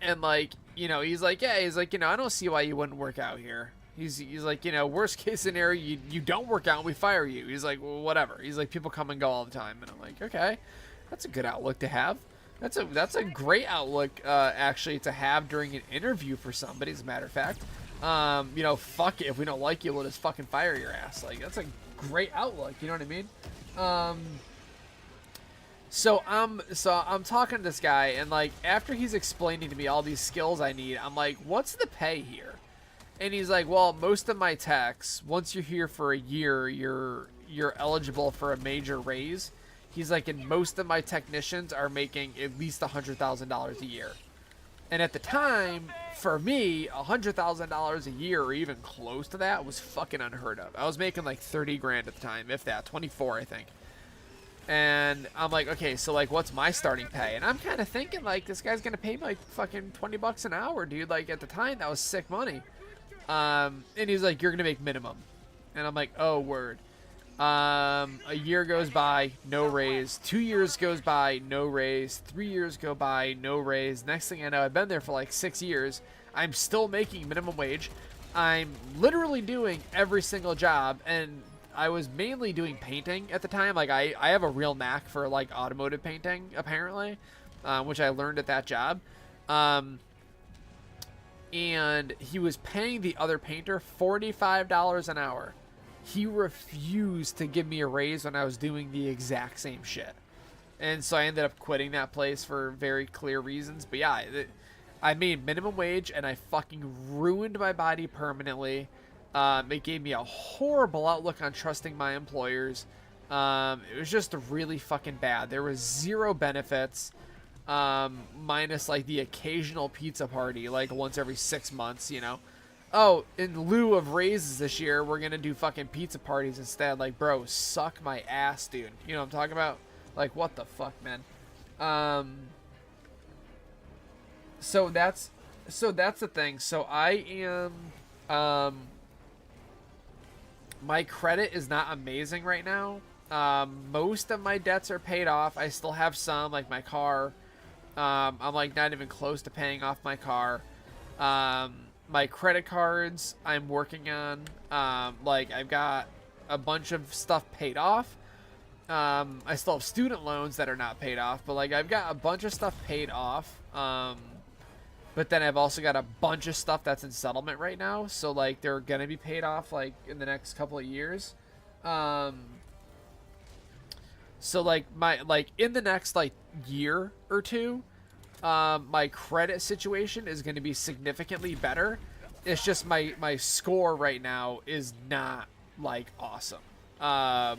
Speaker 1: And like, you know, he's like, I don't see why you wouldn't work out here. He's like, worst case scenario, you don't work out and we fire you. He's like, well, whatever. He's like, people come and go all the time. And I'm like, okay, that's a good outlook to have. That's a great outlook, actually, to have during an interview for somebody, as a matter of fact. Fuck it. If we don't like you, we'll just fucking fire your ass. Like, that's a great outlook. You know what I mean? So I'm talking to this guy, and like, after he's explaining to me all these skills I need, I'm like, what's the pay here? And he's like, well, most of my techs, once you're here for a year, you're eligible for a major raise. He's like, and most of my technicians are making at least $100,000 a year. And at the time, for me, $100,000 a year, or even close to that, was fucking unheard of. I was making like 30 grand at the time, if that, 24, I think. And I'm like, okay, so like, what's my starting pay? And I'm kind of thinking like, this guy's gonna pay me like fucking $20 an hour, dude. Like, at the time, that was sick money. And he's like, you're gonna make minimum. And I'm like, oh, word. A year goes by, no raise. 2 years goes by, no raise. 3 years go by, no raise. Next thing I know, I've been there for like 6 years. I'm still making minimum wage. I'm literally doing every single job, and I was mainly doing painting at the time. Like, I have a real knack for like automotive painting, apparently, which I learned at that job. And he was paying the other painter $45 an hour. He refused to give me a raise when I was doing the exact same shit. And so I ended up quitting that place for very clear reasons. But yeah, I made minimum wage, and I fucking ruined my body permanently. It gave me a horrible outlook on trusting my employers. It was just really fucking bad. There was zero benefits, minus like the occasional pizza party, like once every 6 months, you know. Oh, in lieu of raises this year, we're gonna do fucking pizza parties instead. Like, bro, suck my ass, dude. You know what I'm talking about? Like, what the fuck, man? So that's the thing. So I am, my credit is not amazing right now. Most of my debts are paid off. I still have some, like my car. I'm like not even close to paying off my car. My credit cards I'm working on. Like, I've got a bunch of stuff paid off. I still have student loans that are not paid off, but like, I've got a bunch of stuff paid off. But then I've also got a bunch of stuff that's in settlement right now, so like, they're gonna be paid off like in the next couple of years. So like, in the next like year or two, my credit situation is going to be significantly better. It's just my score right now is not like awesome. I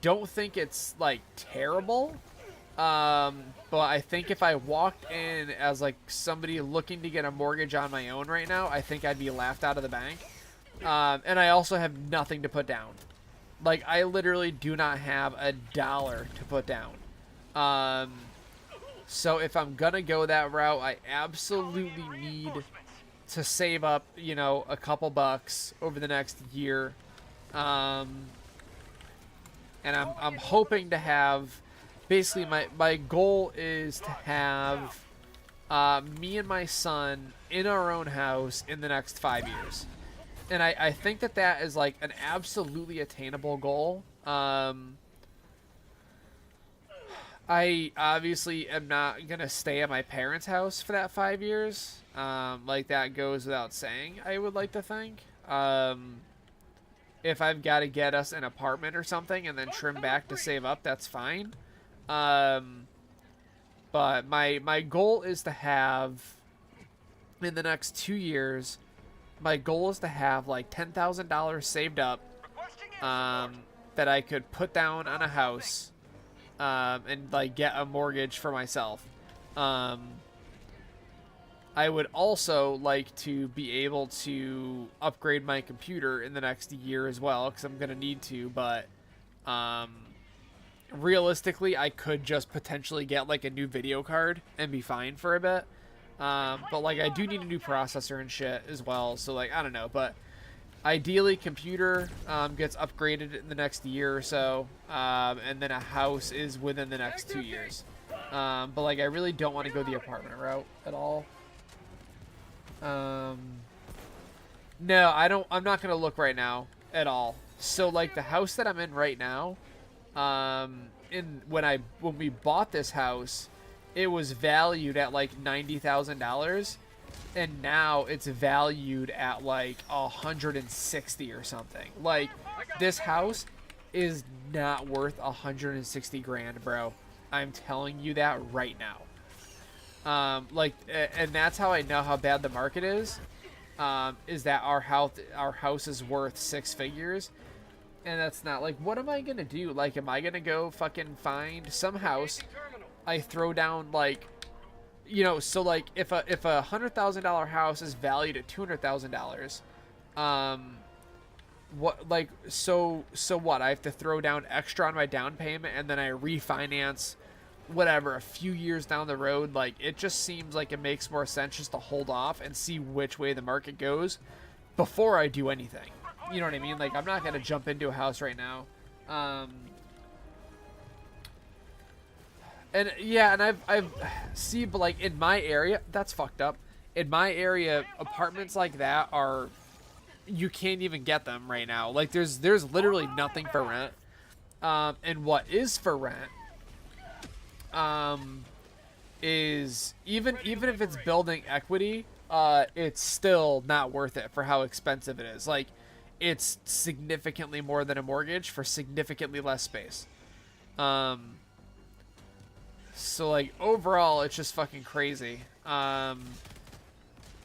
Speaker 1: don't think it's like terrible. But I think if I walked in as like somebody looking to get a mortgage on my own right now, I think I'd be laughed out of the bank. And I also have nothing to put down. Like, I literally do not have $1 to put down. So if I'm gonna go that route, I absolutely need to save up, you know, a couple bucks over the next year. And I'm hoping to have, basically my goal is to have me and my son in our own house in the next 5 years. And I think that is like an absolutely attainable goal. I obviously am not going to stay at my parents' house for that 5 years. Like, that goes without saying, I would like to think. If I've got to get us an apartment or something and then trim back to save up, that's fine. But my goal is to have in the next 2 years, my goal is to have like $10,000 saved up that I could put down on a house and like get a mortgage for myself. I would also like to be able to upgrade my computer in the next year as well, because I'm going to need to, but realistically, I could just potentially get like a new video card and be fine for a bit. But like I do need a new processor and shit as well, so like I don't know, but ideally computer gets upgraded in the next year or so, and then a house is within the next 2 years. But like I really don't want to go the apartment route at all. No, I'm not gonna look right now at all. So like the house that I'm in right now, when we bought this house, it was valued at like $90,000, and now it's valued at like 160 or something. Like this house is not worth 160 grand, bro. I'm telling you that right now. And that's how I know how bad the market is that our house is worth 6 figures, and that's not like, what am I gonna do? Like, am I gonna go fucking find some house? I throw down like, you know, so like if a $100,000 house is valued at $200,000, what, like, so what? I have to throw down extra on my down payment, and then I refinance whatever a few years down the road. Like, it just seems like it makes more sense just to hold off and see which way the market goes before I do anything. You know what I mean? Like, I'm not gonna jump into a house right now. And yeah, and I've see, but like in my area, that's fucked up. In my area, apartments like that are, you can't even get them right now. Like there's literally nothing for rent. And what is for rent, is even if it's building equity, it's still not worth it for how expensive it is. Like, it's significantly more than a mortgage for significantly less space. So like overall, it's just fucking crazy. And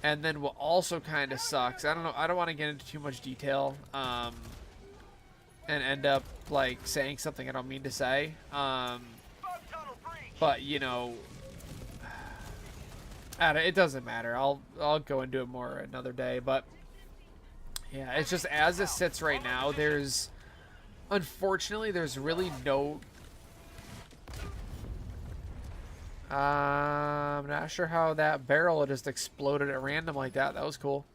Speaker 1: then what also kind of sucks, I don't know, I don't want to get into too much detail, and end up like saying something I don't mean to say. But you know, it doesn't matter. I'll go into it more another day. But yeah, it's just as it sits right now, unfortunately there's really no. I'm not sure how that barrel just exploded at random like that. That was cool.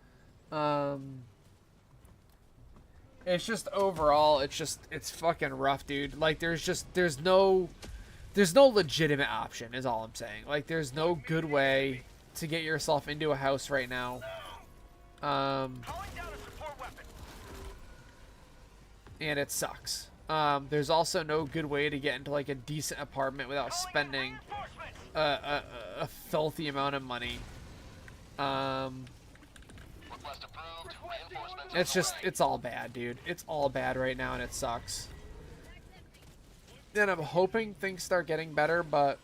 Speaker 1: It's just overall, it's fucking rough, dude. Like there's no legitimate option is all I'm saying. Like there's no good way to get yourself into a house right now. And it sucks. There's also no good way to get into like a decent apartment without spending a filthy amount of money. It's all bad, dude. It's all bad right now, and it sucks. And I'm hoping things start getting better, but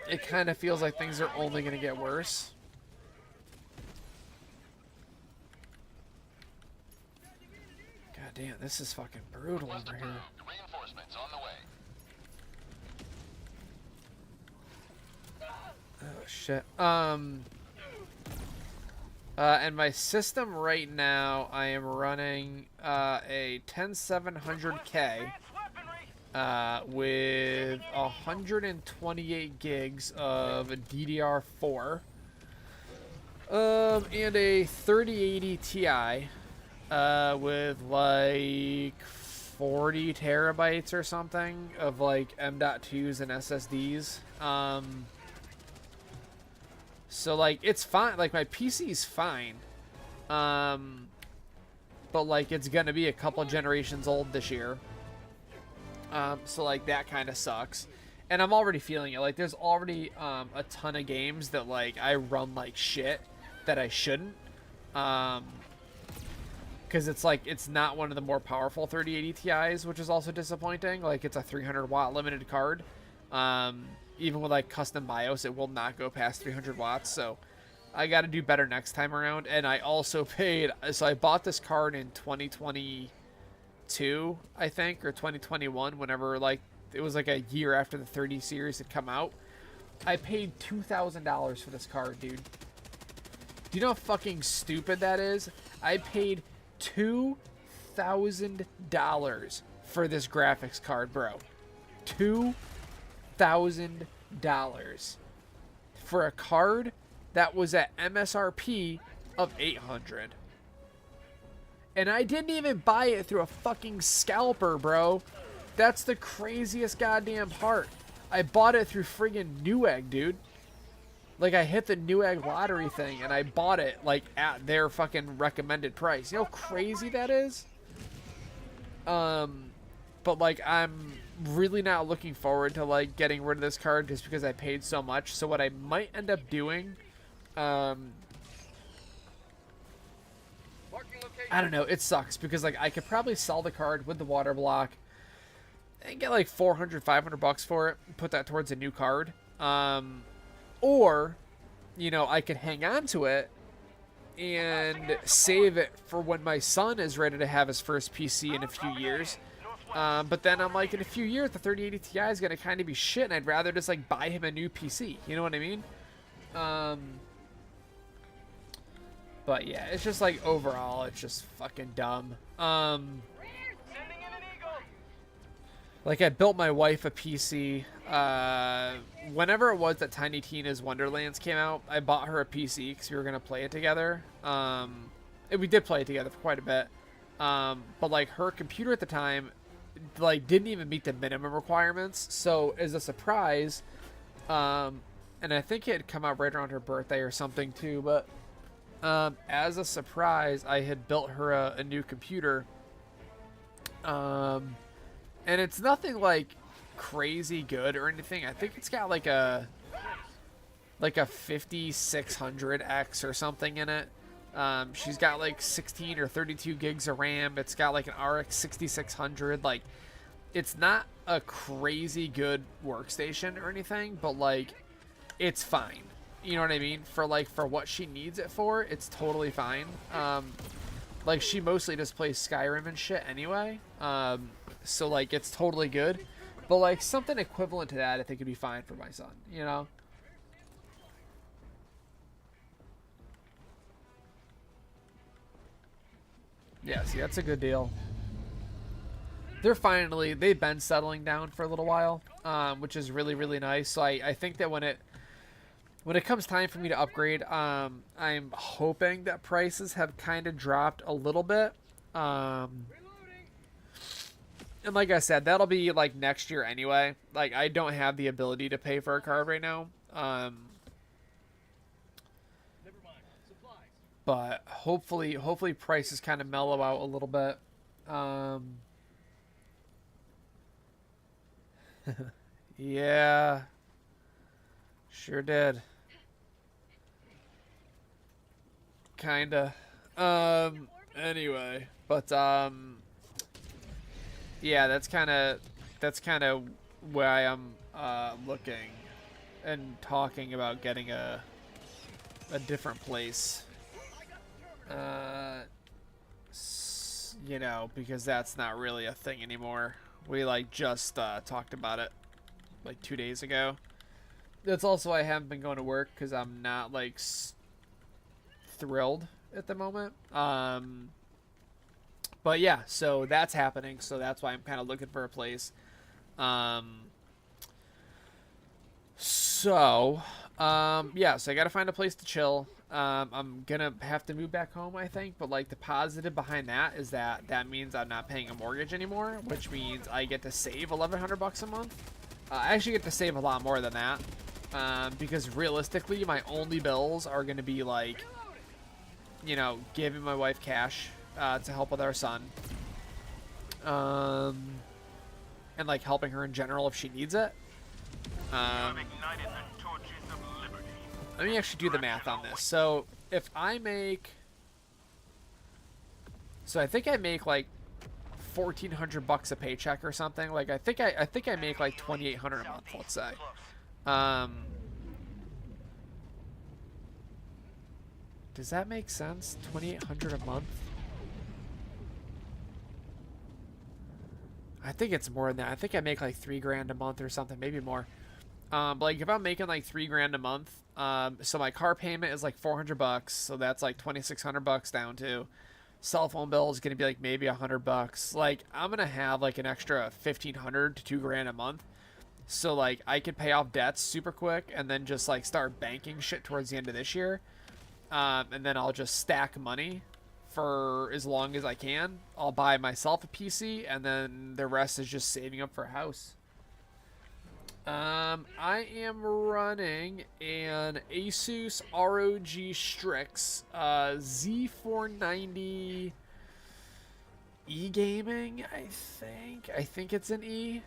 Speaker 1: it kind of feels like things are only going to get worse. God damn, this is fucking brutal over here.
Speaker 3: Reinforcements on the way.
Speaker 1: Oh shit. And my system right now, I am running a 10700K with 128 gigs of DDR4, and a 3080 Ti with like 40 terabytes or something of like M.2s and SSDs. So like it's fine, like my PC's fine, but like it's gonna be a couple generations old this year, so like that kind of sucks, and I'm already feeling it. Like there's already a ton of games that like I run like shit that I shouldn't, because it's like it's not one of the more powerful 3080 Ti's, which is also disappointing. Like it's a 300 watt limited card. Even with like custom BIOS, it will not go past 300 watts. So I got to do better next time around. And I also paid, so I bought this card in 2022, I think, or 2021, whenever, like, it was like a year after the 30 series had come out. I paid $2,000 for this card, dude. Do you know how fucking stupid that is? I paid $2,000 for this graphics card, bro. $2,000 for a card that was at MSRP of $800. And I didn't even buy it through a fucking scalper, bro. That's the craziest goddamn part. I bought it through friggin' Newegg, dude. Like, I hit the Newegg lottery thing, and I bought it, like, at their fucking recommended price. You know how crazy that is? But, like, I'm really not looking forward to, like, getting rid of this card just because I paid so much. So what I might end up doing, I don't know, it sucks because, like, I could probably sell the card with the water block and get, like, 400, 500 bucks for it, put that towards a new card. Or, you know, I could hang on to it and save it for when my son is ready to have his first PC in a few years. But then I'm like, in a few years, the 3080 Ti is going to kind of be shit, and I'd rather just, like, buy him a new PC. You know what I mean? But, yeah, it's just, like, overall, it's just fucking dumb. Like, I built my wife a PC. Whenever it was that Tiny Tina's Wonderlands came out, I bought her a PC because we were going to play it together. And we did play it together for quite a bit. But, like, her computer at the time, like, didn't even meet the minimum requirements. So, as a surprise, and I think it had come out right around her birthday or something, too. But, as a surprise, I had built her a new computer. And it's nothing, like, crazy good or anything. I think it's got, like a 5600X or something in it. She's got, like, 16 or 32 gigs of RAM. It's got, like, an RX 6600. Like, it's not a crazy good workstation or anything, but, like, it's fine. You know what I mean? For, like, for what she needs it for, it's totally fine. Like, she mostly just plays Skyrim and shit anyway. So, like, it's totally good. But, like, something equivalent to that I think would be fine for my son, you know? Yeah, see, that's a good deal. They've been settling down for a little while, which is really, really nice. So I think that when it comes time for me to upgrade, I'm hoping that prices have kind of dropped a little bit. And like I said, that'll be, like, next year anyway. Like, I don't have the ability to pay for a card right now. But hopefully prices kind of mellow out a little bit. Yeah. Sure did. Kinda. Anyway. But, yeah, that's kind of where I am looking and talking about getting a different place. You know, because that's not really a thing anymore. We, like, just talked about it like 2 days ago. That's also why I haven't been going to work, because I'm not, like, thrilled at the moment. But yeah, so that's happening. So that's why I'm kind of looking for a place. Yeah, so I got to find a place to chill. I'm going to have to move back home, I think. But, like, the positive behind that is that means I'm not paying a mortgage anymore, which means I get to save $1,100 a month. I actually get to save a lot more than that. Because realistically, my only bills are going to be, like, you know, giving my wife cash to help with our son. And, like, helping her in general if she needs it. Let me actually do the math on this. So, if I make... So, I think I make, like, $1,400 a paycheck or something. Like, I think I make, like, $2,800 a month, let's say. Does that make sense? 2,800 a month? I think it's more than that. I think I make like 3 grand a month or something, maybe more. But like if I'm making like 3 grand a month, so my car payment is like $400, so that's like $2,600 down to. Cell phone bill is gonna be like maybe $100. Like I'm gonna have like an extra 1,500 to 2 grand a month. So like I could pay off debts super quick and then just like start banking shit towards the end of this year. And then I'll just stack money for as long as I can. I'll buy myself a PC and then the rest is just saving up for a house. I am running an Asus ROG Strix Z490 E gaming, I think it's an E.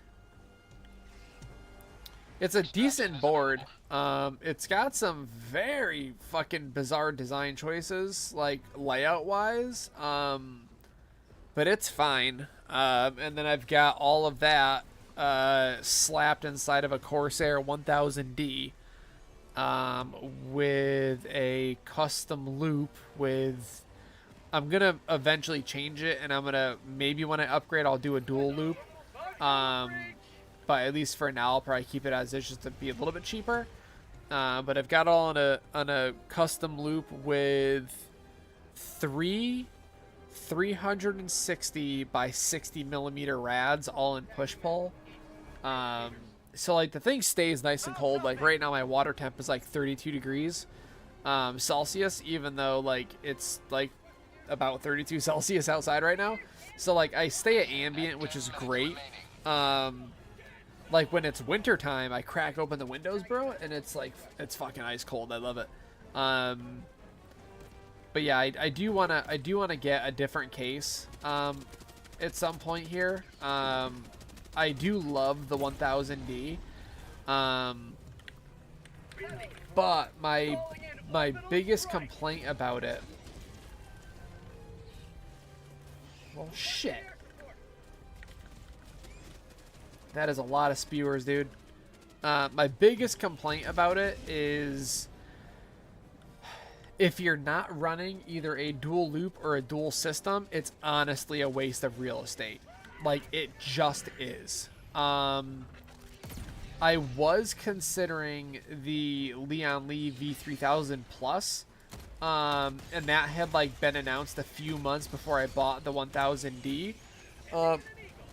Speaker 1: It's a decent board. It's got some very fucking bizarre design choices, like layout wise. But it's fine. And then I've got all of that slapped inside of a Corsair 1000D with a custom loop with... I'm going to eventually change it, and I'm going to... Maybe when I upgrade, I'll do a dual loop. But at least for now, I'll probably keep it as is just to be a little bit cheaper. But I've got it all on a custom loop with 360 by 60 millimeter rads all in push-pull. So like the thing stays nice and cold. Like right now my water temp is like 32 degrees Celsius, even though like it's like about 32 Celsius outside right now. So like I stay at ambient, which is great. Like when it's winter time, I crack open the windows, bro, and it's like it's fucking ice cold. I love it. But yeah, I do wanna get a different case at some point here. I do love the 1000D, but my biggest complaint about it. Well, shit. That is a lot of spewers, dude. My biggest complaint about it is if you're not running either a dual loop or a dual system, it's honestly a waste of real estate. Like, it just is. I was considering the Leon Lee V3000 Plus, and that had, like, been announced a few months before I bought the 1000D.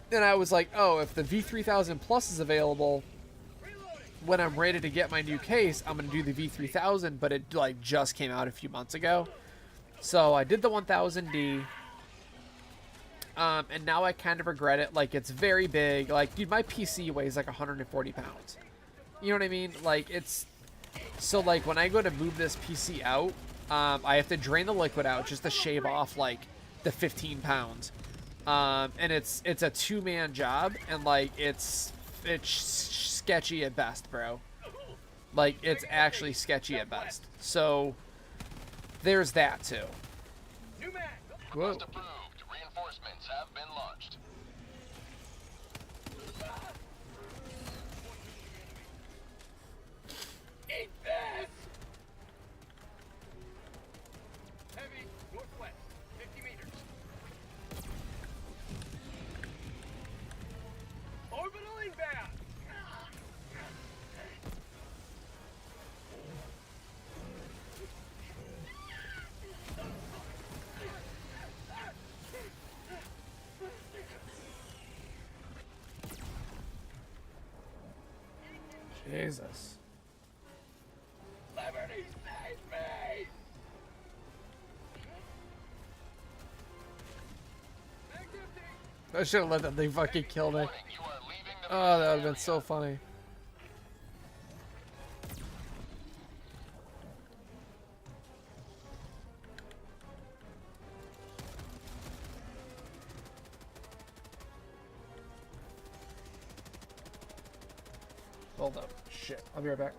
Speaker 1: And I was like, oh, if the V3000 Plus is available, when I'm ready to get my new case, I'm going to do the V3000, but it, like, just came out a few months ago. So I did the 1000D. And now I kind of regret it. Like, it's very big. Like, dude, my PC weighs like 140 pounds. You know what I mean? Like, it's... So, like, when I go to move this PC out, I have to drain the liquid out just to shave off, like, the 15 pounds. And it's a 2-man job, and, like, it's sketchy at best, bro. Like, it's actually sketchy at best. So, there's that, too. Whoa.
Speaker 3: Reinforcements have been launched.
Speaker 2: Eat this! Heavy, northwest, 50 meters. Orbital inbound!
Speaker 1: Jesus.
Speaker 2: Liberty save me!
Speaker 1: I should have let that thing fucking kill me.
Speaker 3: You are leaving the
Speaker 1: Oh, that would have been so funny. Hold up. Shit. I'll be right back.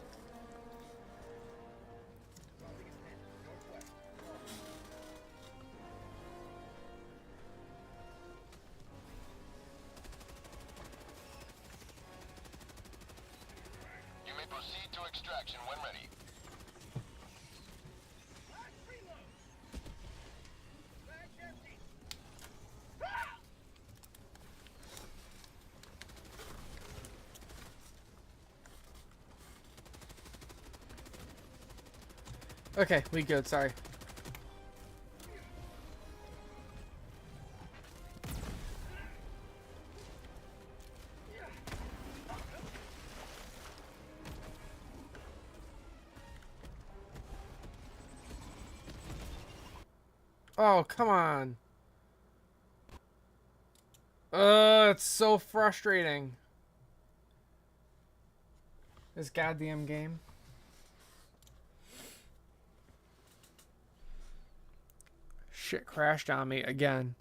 Speaker 3: You may proceed to extraction when ready.
Speaker 1: Okay, we good. Sorry. Oh, come on. It's so frustrating. This goddamn game. Shit crashed on me again.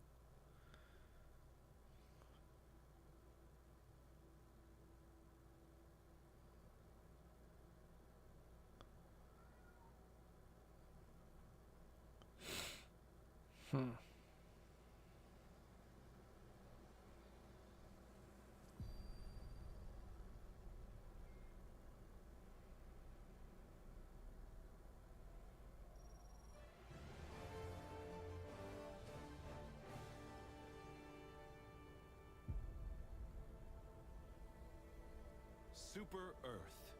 Speaker 5: Super Earth,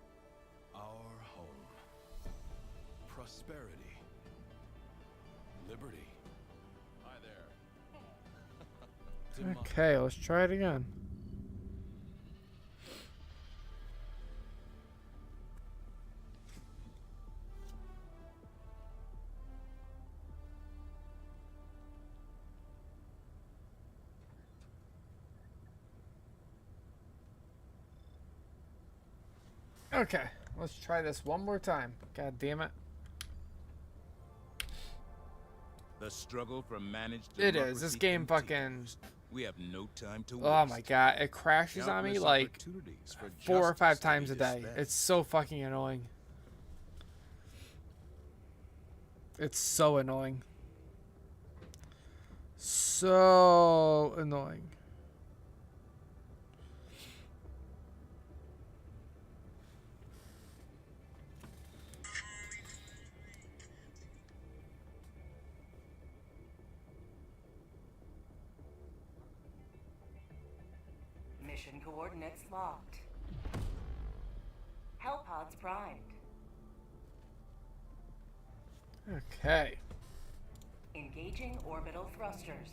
Speaker 5: our home. Prosperity. Liberty. Hi there.
Speaker 1: Okay, let's try it again. Okay, let's try this one more time. God damn it.
Speaker 5: The struggle for managed
Speaker 1: It is. This
Speaker 5: democracy
Speaker 1: game fucking...
Speaker 5: continues. We have no time to
Speaker 1: Oh
Speaker 5: waste.
Speaker 1: my god, it crashes on me
Speaker 5: Countless
Speaker 1: like
Speaker 5: opportunities for
Speaker 1: 4 or 5
Speaker 5: justice to be
Speaker 1: times a day.
Speaker 5: dispensed.
Speaker 1: It's so fucking annoying. It's so annoying. So annoying.
Speaker 4: Mission coordinates locked. Hellpods primed.
Speaker 1: Okay.
Speaker 4: Engaging orbital thrusters.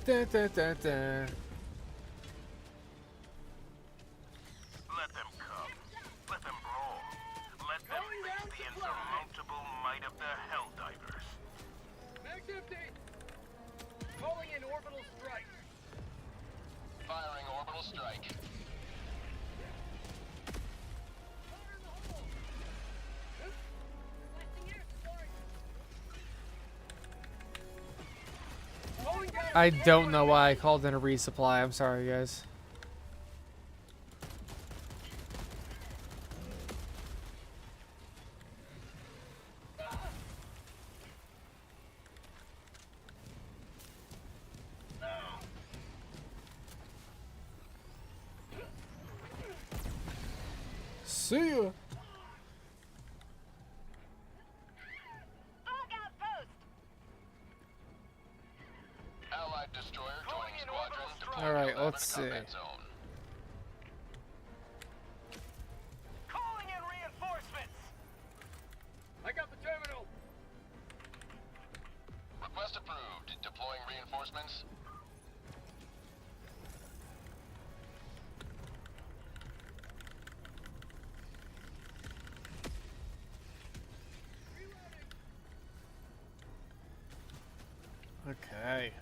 Speaker 1: Da, da, da, da.
Speaker 6: Let them come. Let them roll. Let them face the insurmountable might of the Helldivers.
Speaker 2: Mag's empty! Calling in orbital strike.
Speaker 3: Firing orbital strike.
Speaker 2: Fire in the hole! Blasting air support! Calling down
Speaker 1: I don't know why I called in a resupply. I'm sorry, guys. See ya.
Speaker 3: Allied destroyer joining squadron. Deploying
Speaker 1: All right,
Speaker 3: to
Speaker 1: let's
Speaker 3: combat
Speaker 1: see.
Speaker 3: zone.
Speaker 2: Calling in reinforcements! I got the terminal!
Speaker 3: Request approved. Deploying reinforcements.
Speaker 1: Okay.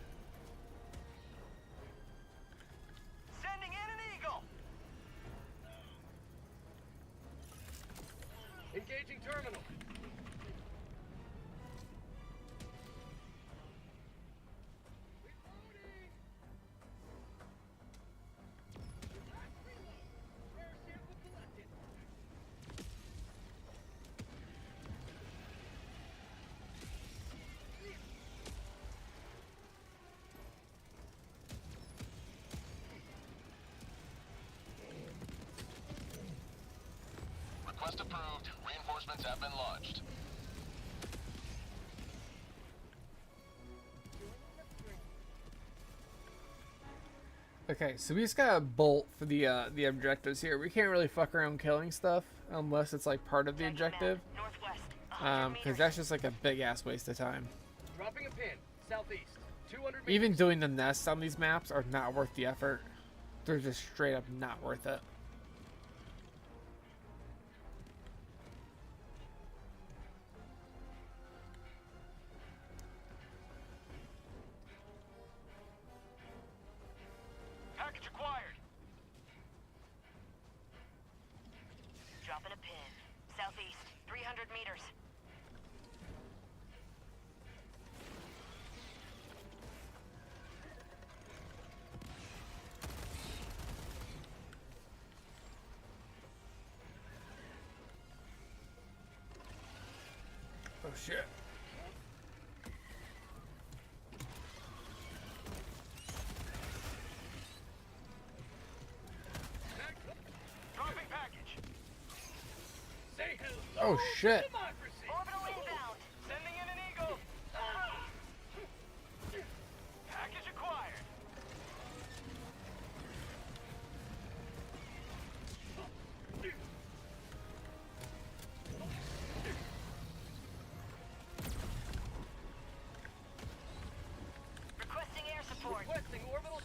Speaker 2: Sending in an eagle! Engaging terminal. Reloading! Last reload. Rare sample collected.
Speaker 3: Request approved. Reinforcements have been launched.
Speaker 1: Okay, so we just gotta bolt for the objectives here. We can't really fuck around killing stuff unless it's like part of the objective.
Speaker 4: Northwest. 100
Speaker 1: Because
Speaker 4: meters.
Speaker 1: that's just like a big ass waste of time.
Speaker 2: Dropping a pin. Southeast. 200 meters.
Speaker 1: Even doing the nests on these maps are not worth the effort. They're just straight up not worth it.
Speaker 2: Package acquired.
Speaker 4: Dropping a pin. Southeast. 300 meters.
Speaker 1: Oh shit.
Speaker 2: Dropping package. Say hello.
Speaker 1: Oh shit.
Speaker 2: Democracy.
Speaker 4: Orbital inbound.
Speaker 2: Sending in an eagle. Package acquired.
Speaker 4: Requesting air support.
Speaker 2: Requesting orbital.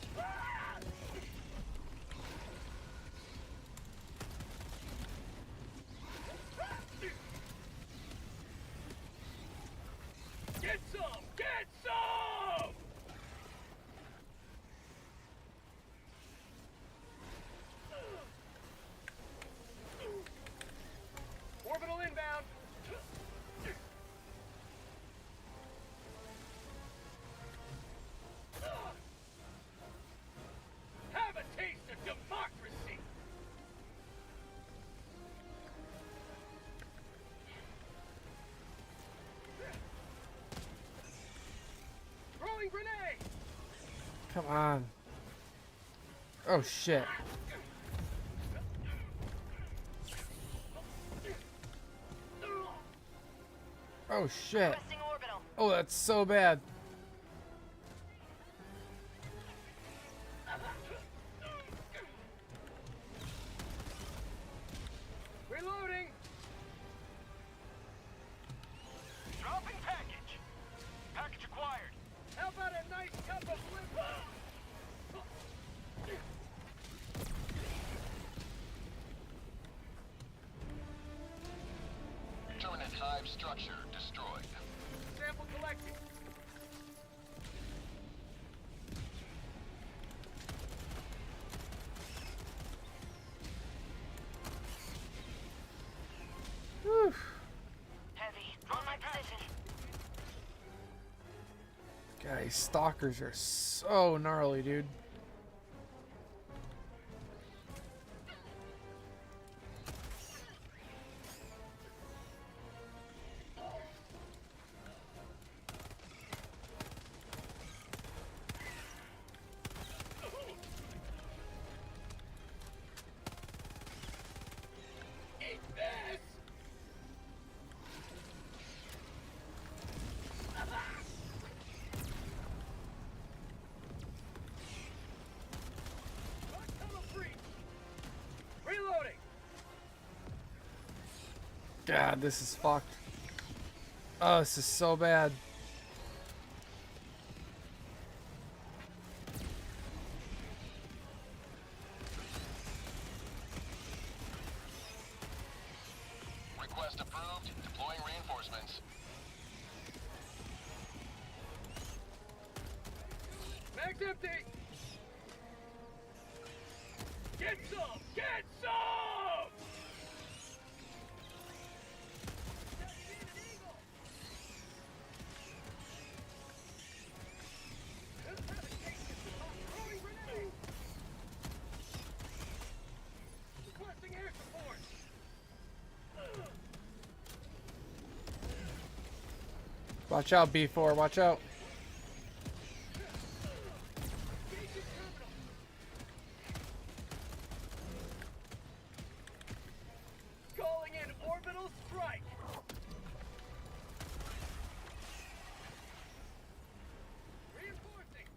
Speaker 2: Get some! Get some! Orbital inbound. Have a taste of democracy. Throwing grenade.
Speaker 1: Come on. Oh shit. Oh shit.
Speaker 4: Requesting orbital.
Speaker 1: Oh, that's so bad.
Speaker 2: Reloading. Dropping package. Package acquired. How about a nice cup of liver?
Speaker 3: Terminate hive structure destroyed.
Speaker 2: Sample collected.
Speaker 1: Whew.
Speaker 4: Heavy. On my position.
Speaker 1: Guys, stalkers are so gnarly, dude.
Speaker 2: Eat this! Reloading!
Speaker 1: God, this is fucked. Oh, this is so bad.
Speaker 3: Request approved. Deploying reinforcements.
Speaker 2: Mag's empty! Get some! Get some! Requesting air support!
Speaker 1: Watch out, B4. Watch out.
Speaker 2: Calling in Orbital strike. Reinforcing.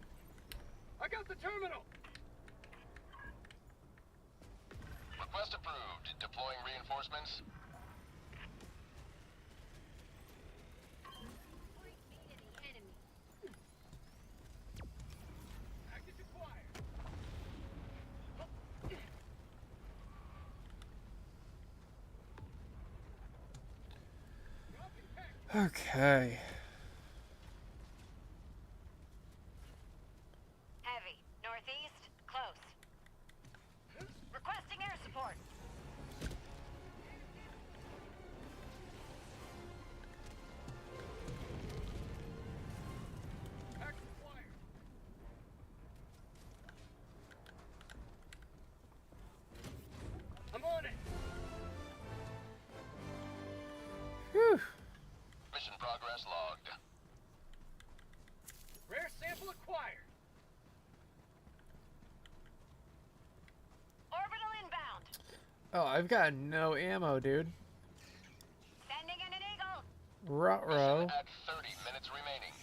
Speaker 2: I got the terminal.
Speaker 3: Request approved. Deploying reinforcements.
Speaker 2: Package acquired. Dropping package.
Speaker 1: Okay.
Speaker 4: Heavy. Northeast. Close. Requesting air support.
Speaker 2: Package acquired. I'm on it.
Speaker 1: Whew.
Speaker 3: Mission progress logged.
Speaker 2: Rare sample acquired.
Speaker 4: Orbital inbound.
Speaker 1: Oh, I've got no ammo, dude.
Speaker 4: Sending in an eagle.
Speaker 1: Ruh-roh.
Speaker 3: At 30 minutes remaining.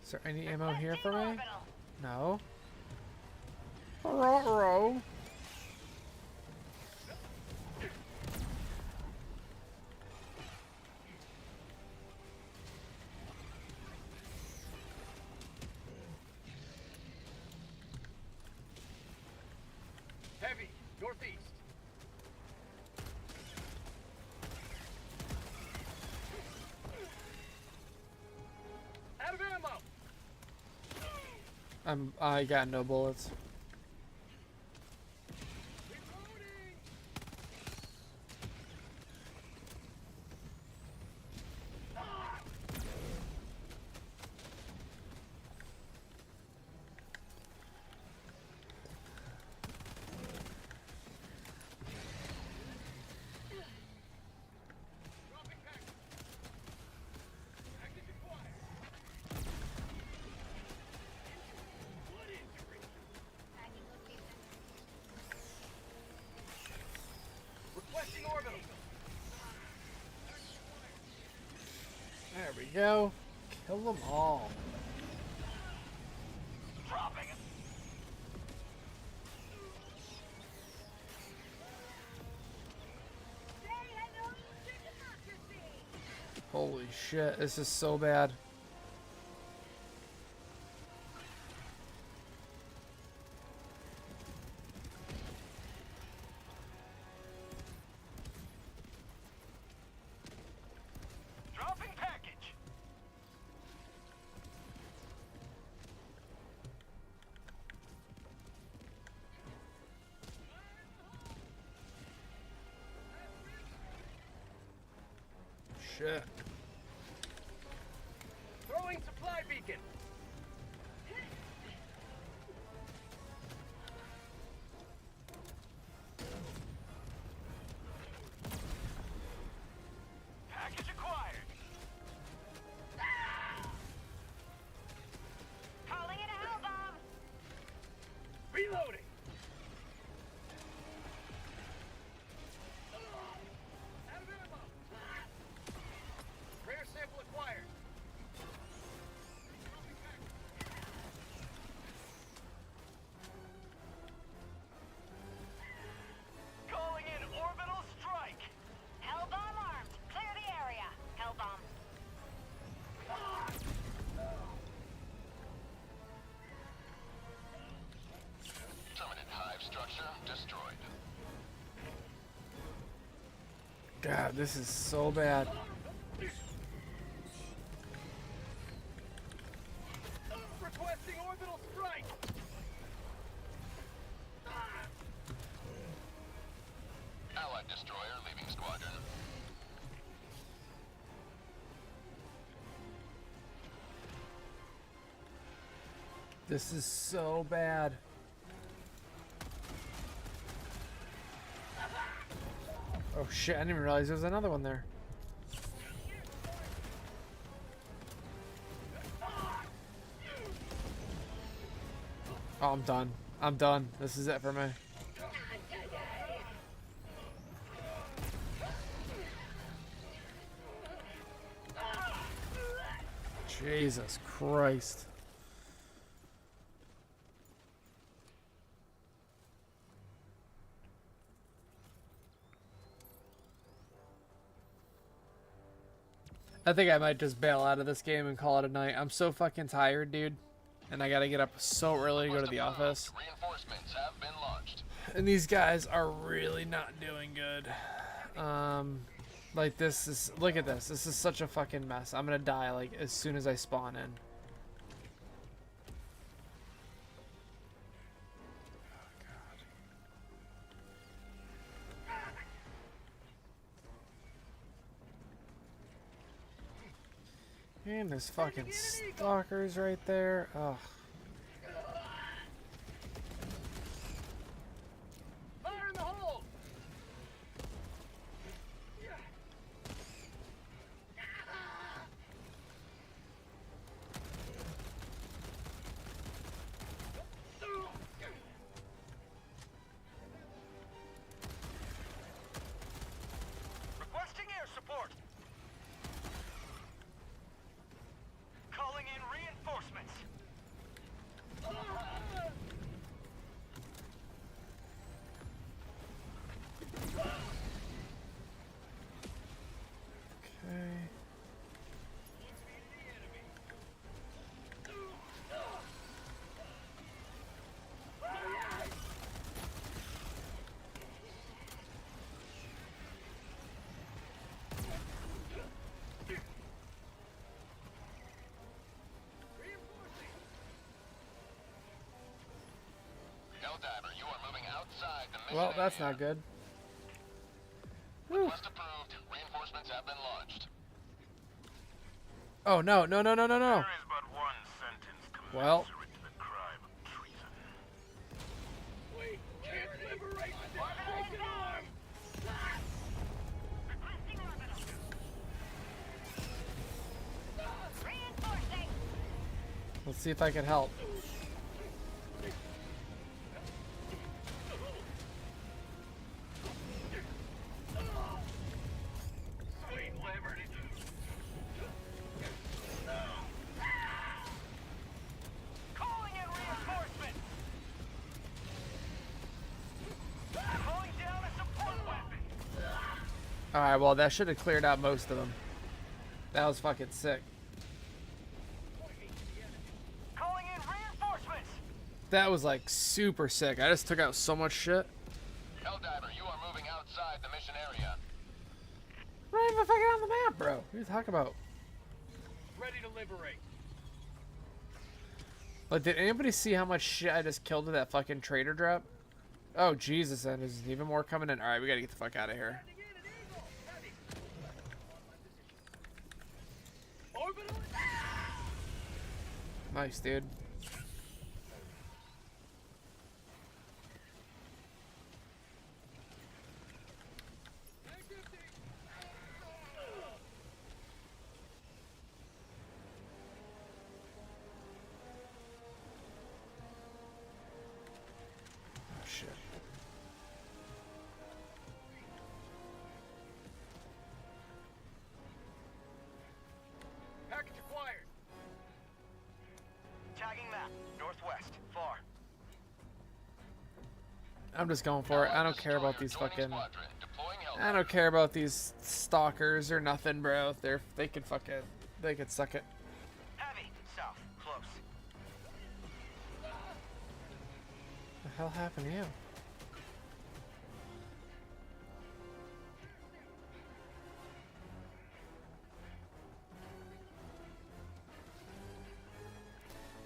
Speaker 1: Is there any ammo here for
Speaker 4: Requesting
Speaker 1: me?
Speaker 4: orbital.
Speaker 1: No. Ruh-roh.
Speaker 2: Heavy. Northeast. Out of ammo.
Speaker 1: I got no bullets.
Speaker 2: Reloading. Dropping package. Package acquired. What injury? Requesting orbital.
Speaker 1: There we go. Kill them all.
Speaker 2: Dropping it.
Speaker 1: Holy shit, this is so bad.
Speaker 2: Dropping package.
Speaker 1: Shit.
Speaker 2: Throwing supply beacon. Package acquired.
Speaker 4: Calling in a hell bomb.
Speaker 2: Reloading. Out of ammo. Rare sample acquired. Calling in orbital strike.
Speaker 4: Hell bomb armed. Clear the area. Hell bomb.
Speaker 3: Terminate hive structure destroyed.
Speaker 1: God, this is so bad.
Speaker 2: Requesting orbital strike.
Speaker 3: Allied destroyer leaving squadron.
Speaker 1: This is so bad. Oh shit, I didn't even realize there was another one there. Oh, I'm done. I'm done. This is it for me. Jesus Christ. I think I might just bail out of this game and call it a night. I'm so fucking tired, dude. And I gotta get up so early to go to the office.
Speaker 3: Reinforcements have been launched.
Speaker 1: And these guys are really not doing good. Like this is, look at this. This is such a fucking mess. I'm gonna die like as soon as I spawn in. And there's fucking stalkers right there. Ugh.
Speaker 2: Fire in the hole! Requesting air support. Calling in reinforcements.
Speaker 1: Okay.
Speaker 3: Helldiver, you are moving outside the mission
Speaker 1: Well, that's
Speaker 3: area.
Speaker 1: not good. Whew.
Speaker 3: Request approved. Reinforcements have been launched.
Speaker 1: Oh no, no, no, no, no, no.
Speaker 6: There is but one sentence
Speaker 1: Well.
Speaker 6: commensurate to the crime of treason.
Speaker 2: We can't liberate this broken arm!
Speaker 4: Requesting orbital. Reinforcing.
Speaker 1: Let's see if I can help.
Speaker 2: Sweet liberty. Calling in reinforcements. Calling down a support weapon.
Speaker 1: Alright, well that should have cleared out most of them. That was fucking sick.
Speaker 2: Calling in reinforcements.
Speaker 1: That was like super sick. I just took out so much shit.
Speaker 3: Helldiver, you are moving outside the mission area.
Speaker 1: I'm not even fucking on the map, bro. What are you talking about?
Speaker 2: Ready to liberate.
Speaker 1: Like, did anybody see how much shit I just killed with that fucking trader drop? Oh, Jesus, and there's even more coming in. Alright, we gotta get the fuck out of here.
Speaker 2: Orbital.
Speaker 1: Nice, dude. Oh, shit.
Speaker 2: Package acquired. Tagging map. Northwest. Far.
Speaker 1: I'm just going for it. I don't care about these
Speaker 3: Joining
Speaker 1: fucking...
Speaker 3: squadron. Deploying
Speaker 1: I
Speaker 3: Helldiver.
Speaker 1: don't care about these stalkers or nothing, bro. They can fuck it. They can suck it.
Speaker 2: Heavy. South. Close.
Speaker 1: What the hell happened to you?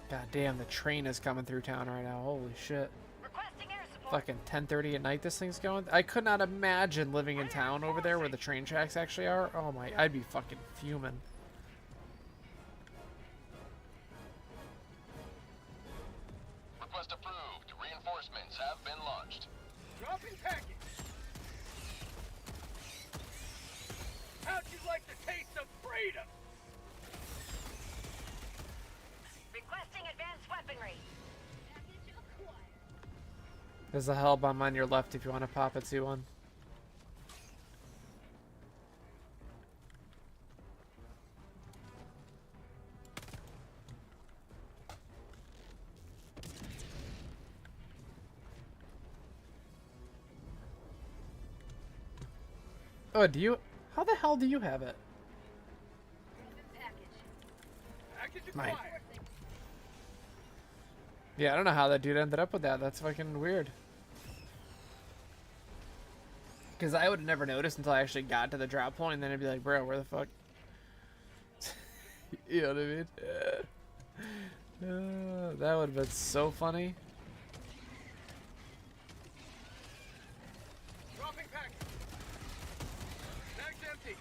Speaker 1: God damn, the train is coming through town right now. Holy shit.
Speaker 4: Requesting air support.
Speaker 1: Fucking 10:30 at night this thing's going. I could not imagine living in town over there where the train tracks actually are. Oh my, I'd be fucking fuming.
Speaker 3: Request approved. Reinforcements have been launched.
Speaker 2: Dropping package. How'd you like the taste of freedom?
Speaker 4: Requesting advanced weaponry.
Speaker 1: There's a hell bomb on your left if you want to pop it, C1. Oh, do you? How the hell do you have it?
Speaker 2: Package
Speaker 1: Mine.
Speaker 2: acquired.
Speaker 1: Yeah, I don't know how that dude ended up with that. That's fucking weird. Because I would have never noticed until I actually got to the drop point, and then I'd be like, bro, where the fuck? You know what I mean? That would have been so funny.
Speaker 2: Dropping package. Bag's empty.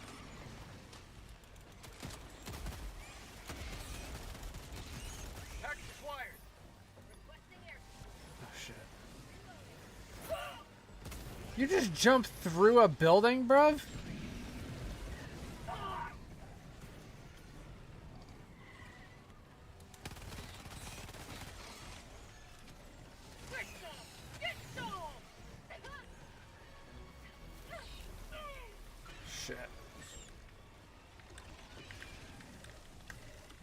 Speaker 2: Package acquired.
Speaker 1: Oh, shit. You just jumped through a building, bruv? Shit.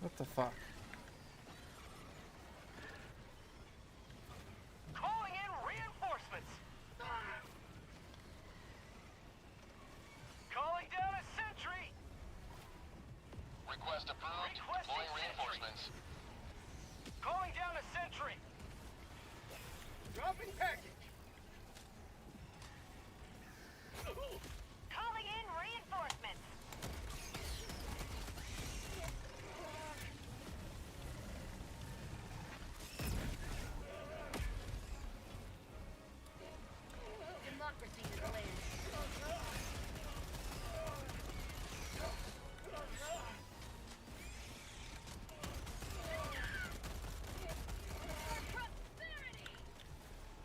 Speaker 1: What the fuck?
Speaker 2: Calling in reinforcements. Calling down a sentry.
Speaker 3: Request approved.
Speaker 2: Requesting
Speaker 3: Deploying
Speaker 2: sentry.
Speaker 3: reinforcements.
Speaker 2: Calling down a sentry. Dropping package.
Speaker 4: Calling in reinforcements. Democracy is land.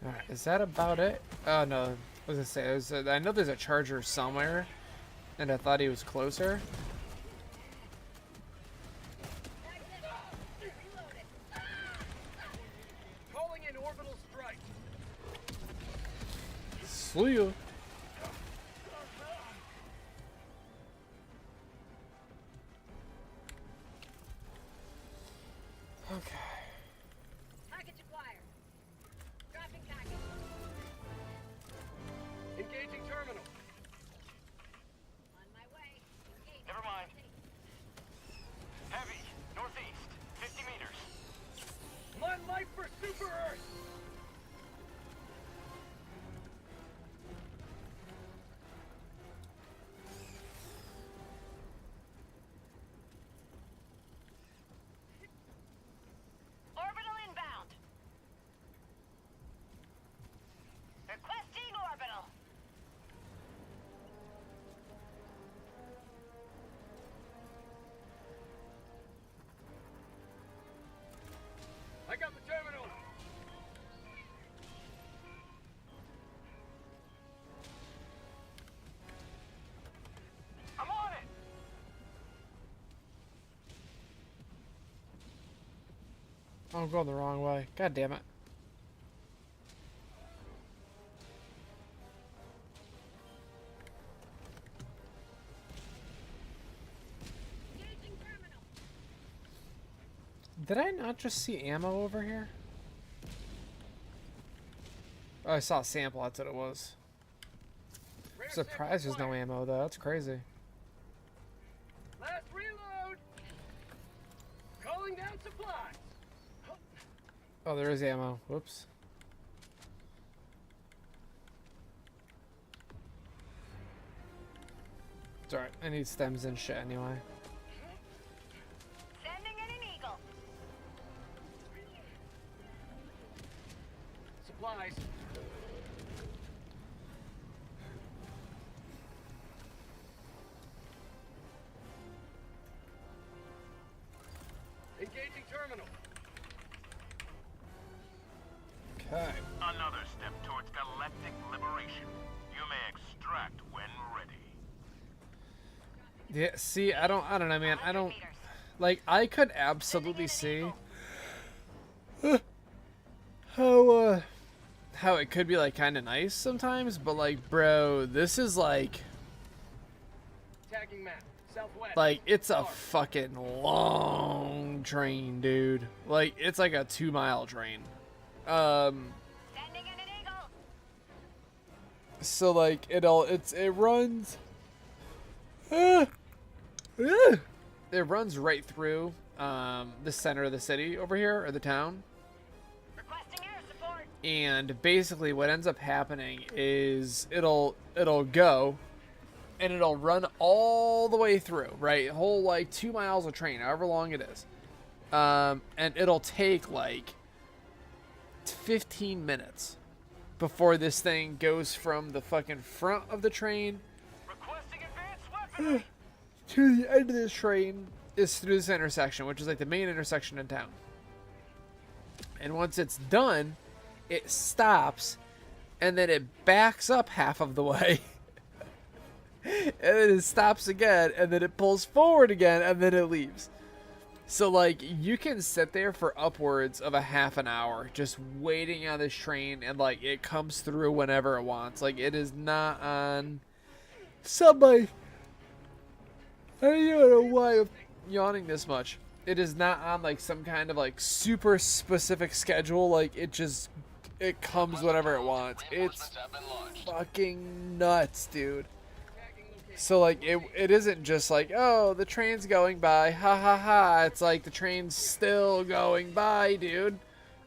Speaker 1: Alright, is that about it? Oh no, what was I say? I know there's a charger somewhere, and I thought he was closer.
Speaker 2: Calling in orbital strike.
Speaker 1: See ya. Okay.
Speaker 4: Package acquired. Dropping package.
Speaker 2: Engaging terminal.
Speaker 4: On my way. Engage.
Speaker 2: Never mind. Heavy. Northeast. 50 meters. One life for Super Earth.
Speaker 4: Orbital inbound. Requesting orbital.
Speaker 2: I got the terminal. I'm on it.
Speaker 1: I'm going the wrong way. God damn it.
Speaker 4: Engaging terminal.
Speaker 1: Did I not just see ammo over here? Oh, I saw a sample. That's what it was.
Speaker 2: Rare
Speaker 1: Surprised there's
Speaker 2: sample
Speaker 1: no ammo though. That's crazy.
Speaker 2: Last reload. Calling down supplies.
Speaker 1: Oh, there is ammo. Whoops. It's alright. I need stems and shit anyway.
Speaker 4: Sending in an eagle.
Speaker 2: Supplies. Engaging terminal.
Speaker 1: Okay.
Speaker 6: Another step towards galactic liberation. You may extract when ready.
Speaker 1: Yeah, see, I don't know, man. I
Speaker 4: 100
Speaker 1: don't,
Speaker 4: meters.
Speaker 1: like, I could absolutely see how it could be, like, kind of nice sometimes, but, like, bro, this is, like,
Speaker 2: Tagging map. Southwest.
Speaker 1: it's a fucking long train, dude. Like, it's like a 2-mile train.
Speaker 4: Sending in an eagle.
Speaker 1: So, like, it runs It runs right through the center of the city over here, or the town.
Speaker 4: Requesting air support.
Speaker 1: And basically what ends up happening is it'll go and it'll run all the way through, right? Whole like 2 miles of train, however long it is. And it'll take like 15 minutes before this thing goes from the fucking front of the train
Speaker 2: Requesting advanced weaponry.
Speaker 1: to the end of this train is through this intersection, which is like the main intersection in town. And once it's done, it stops and then it backs up half of the way. And then it stops again and then it pulls forward again and then it leaves. So like you can sit there for upwards of a half an hour just waiting on this train, and like it comes through whenever it wants. Like it is not on somebody. I don't even know why I'm yawning this much. It is not on like some kind of like super specific schedule. Like it comes whenever it wants. It's
Speaker 3: Reinforcements have been launched.
Speaker 1: fucking nuts, dude. So like it isn't just like, oh, the train's going by, ha ha ha. It's like the train's still going by, dude.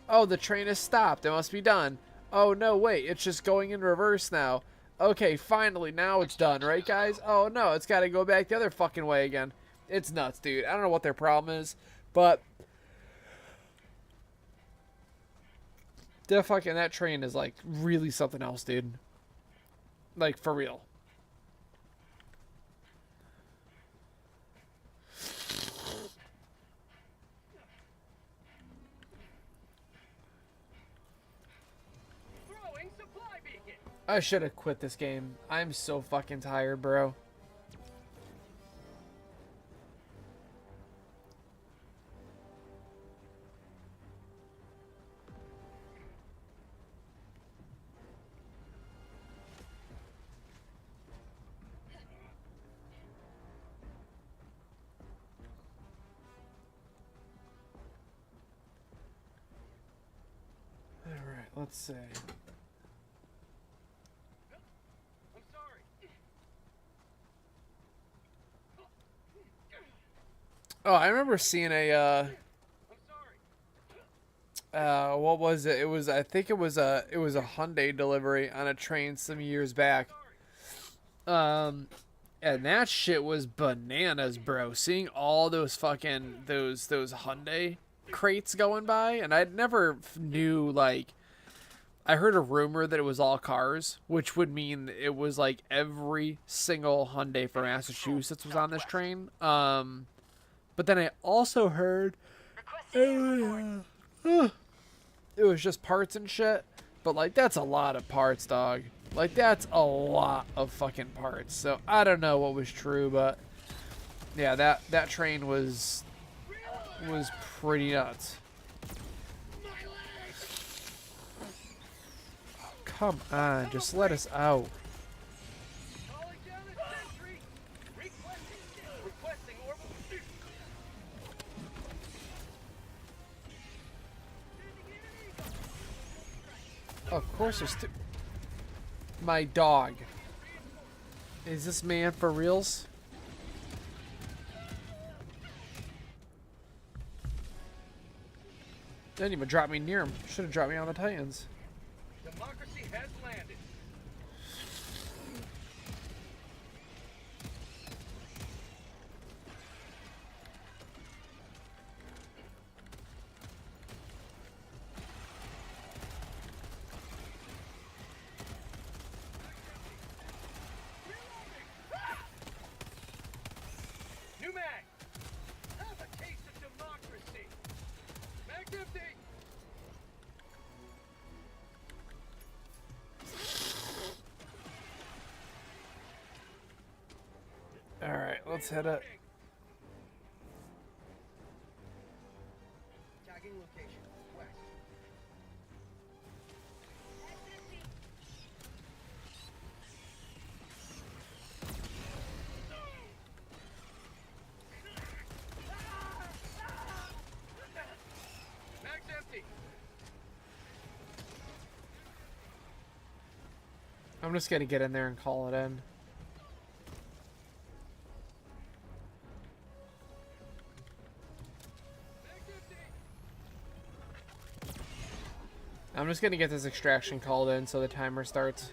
Speaker 1: Oh, the train has stopped. It must be done. Oh no, wait, it's just going in reverse now. Okay, finally, now it's done, right, guys? Oh no, it's got to go back the other fucking way again. It's nuts, dude. I don't know what their problem is, but that train is like really something else, dude. Like for real.
Speaker 2: Throwing supply beacon.
Speaker 1: I should have quit this game. I'm so fucking tired, bro. All right, let's see.
Speaker 2: I'm sorry.
Speaker 1: Oh, I remember seeing a
Speaker 2: I'm sorry.
Speaker 1: what was it? I think it was a Hyundai delivery on a train some years back. And that shit was bananas, bro. Seeing all those fucking those Hyundai crates going by, and I never knew, like, I heard a rumor that it was all cars, which would mean it was like every single Hyundai for Massachusetts was on this train. But then I also heard
Speaker 4: Requesting air support.
Speaker 1: it was just parts and shit. But like that's a lot of parts, dog. Like that's a lot of fucking parts. So I don't know what was true, but yeah, that train was pretty nuts. Oh, come on, just let us out.
Speaker 2: Calling down a sentry. Requesting orbital.
Speaker 1: Of course there's my dog. Is this man for reals? Didn't even drop me near him. Should have dropped me on the Titans.
Speaker 2: Democracy has landed. New mag. Have a taste of democracy. Mag's empty.
Speaker 1: All right, let's head up.
Speaker 2: Tagging location. West. Mag's empty.
Speaker 1: I'm just gonna get in there and call it in. I'm just gonna get this extraction called in so the timer starts.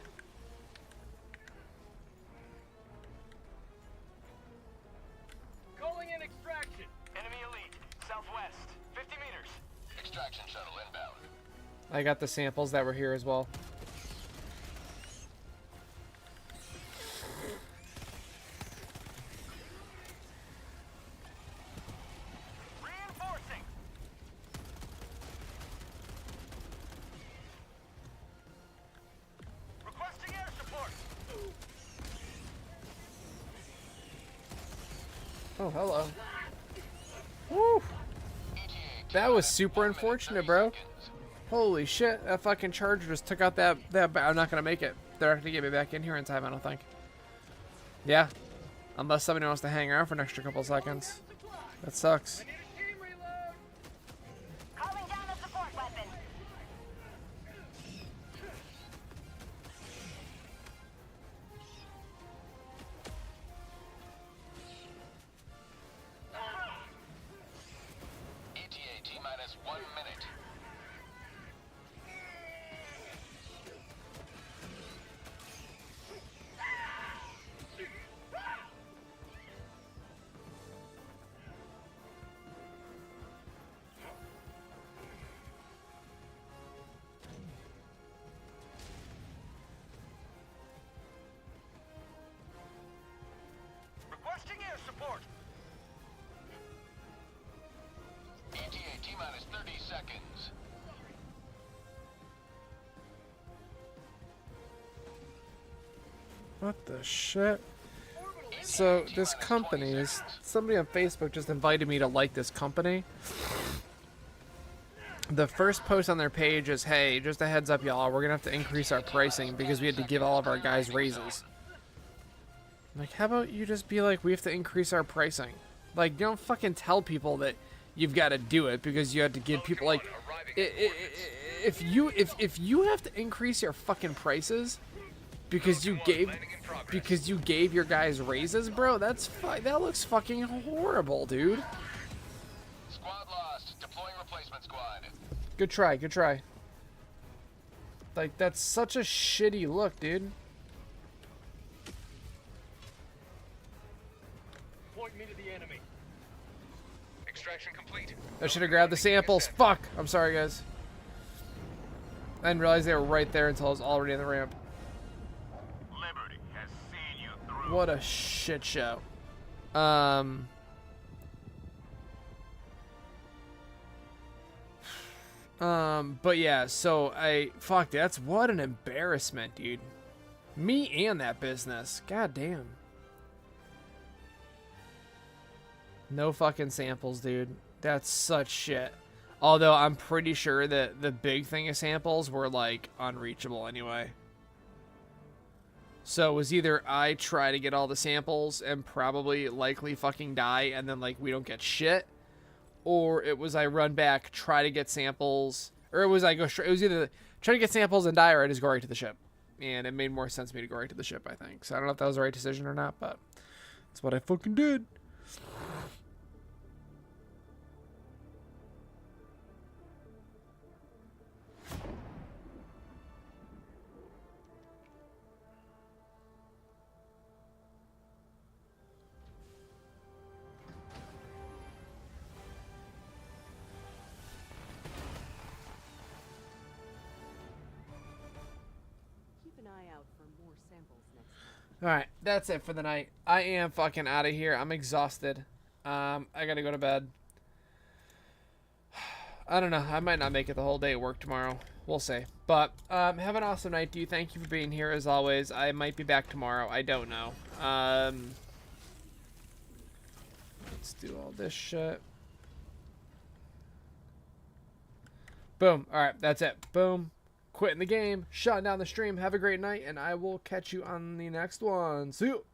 Speaker 2: Calling in extraction. Enemy elite. Southwest. 50 meters.
Speaker 3: Extraction shuttle inbound.
Speaker 1: I got the samples that were here as well.
Speaker 2: Reinforcing. Requesting air support.
Speaker 1: Oh, hello. Woo! That was super unfortunate, bro. Holy shit, that fucking charger just took out that I'm not gonna make it. They're not gonna get me back in here in time, I don't think. Yeah. Unless somebody wants to hang around for an extra couple seconds. That sucks.
Speaker 2: I need a team reload.
Speaker 4: Calling down a support weapon.
Speaker 3: ETA T-minus 1 minute.
Speaker 2: Requesting air support.
Speaker 3: ETA T-minus 30 seconds.
Speaker 1: What the shit? So, this company is... Somebody on Facebook just invited me to like this company. The first post on their page is, hey, just a heads up, y'all, we're gonna have to increase our pricing because we had to give all of our guys raises. I'm like, how about you just be like, we have to increase our pricing? Like, you don't fucking tell people that you've got to do it because you have to give people, like... If you have to increase your fucking prices because you gave your guys raises, bro, that looks fucking horrible, dude.
Speaker 3: Squad lost. Deploying replacement squad.
Speaker 1: Good try, good try. Like, that's such a shitty look, dude.
Speaker 2: Point me to the enemy.
Speaker 3: Extraction complete.
Speaker 1: I should have grabbed the samples. Fuck! I'm sorry, guys. I didn't realize they were right there until I was already in the ramp.
Speaker 6: Liberty has seen you through.
Speaker 1: What a shit show. But yeah, so fuck, that's what an embarrassment, dude. Me and that business. God damn. No fucking samples, dude. That's such shit. Although I'm pretty sure that the big thing of samples were like unreachable anyway. So it was either I try to get all the samples and probably likely fucking die and then like we don't get shit, or it was I run back, try to get samples, or it was I go straight. It was either try to get samples and die, or I just go right to the ship. And it made more sense to me to go right to the ship, I think. So I don't know if that was the right decision or not, but that's what I fucking did. Alright, that's it for the night. I am fucking out of here. I'm exhausted. I gotta go to bed. I don't know. I might not make it the whole day at work tomorrow. We'll see. But, have an awesome night, dude. Thank you for being here as always. I might be back tomorrow. I don't know. Let's do all this shit. Boom. Alright, that's it. Boom. Quitting the game, shutting down the stream. Have a great night, and I will catch you on the next one. See you.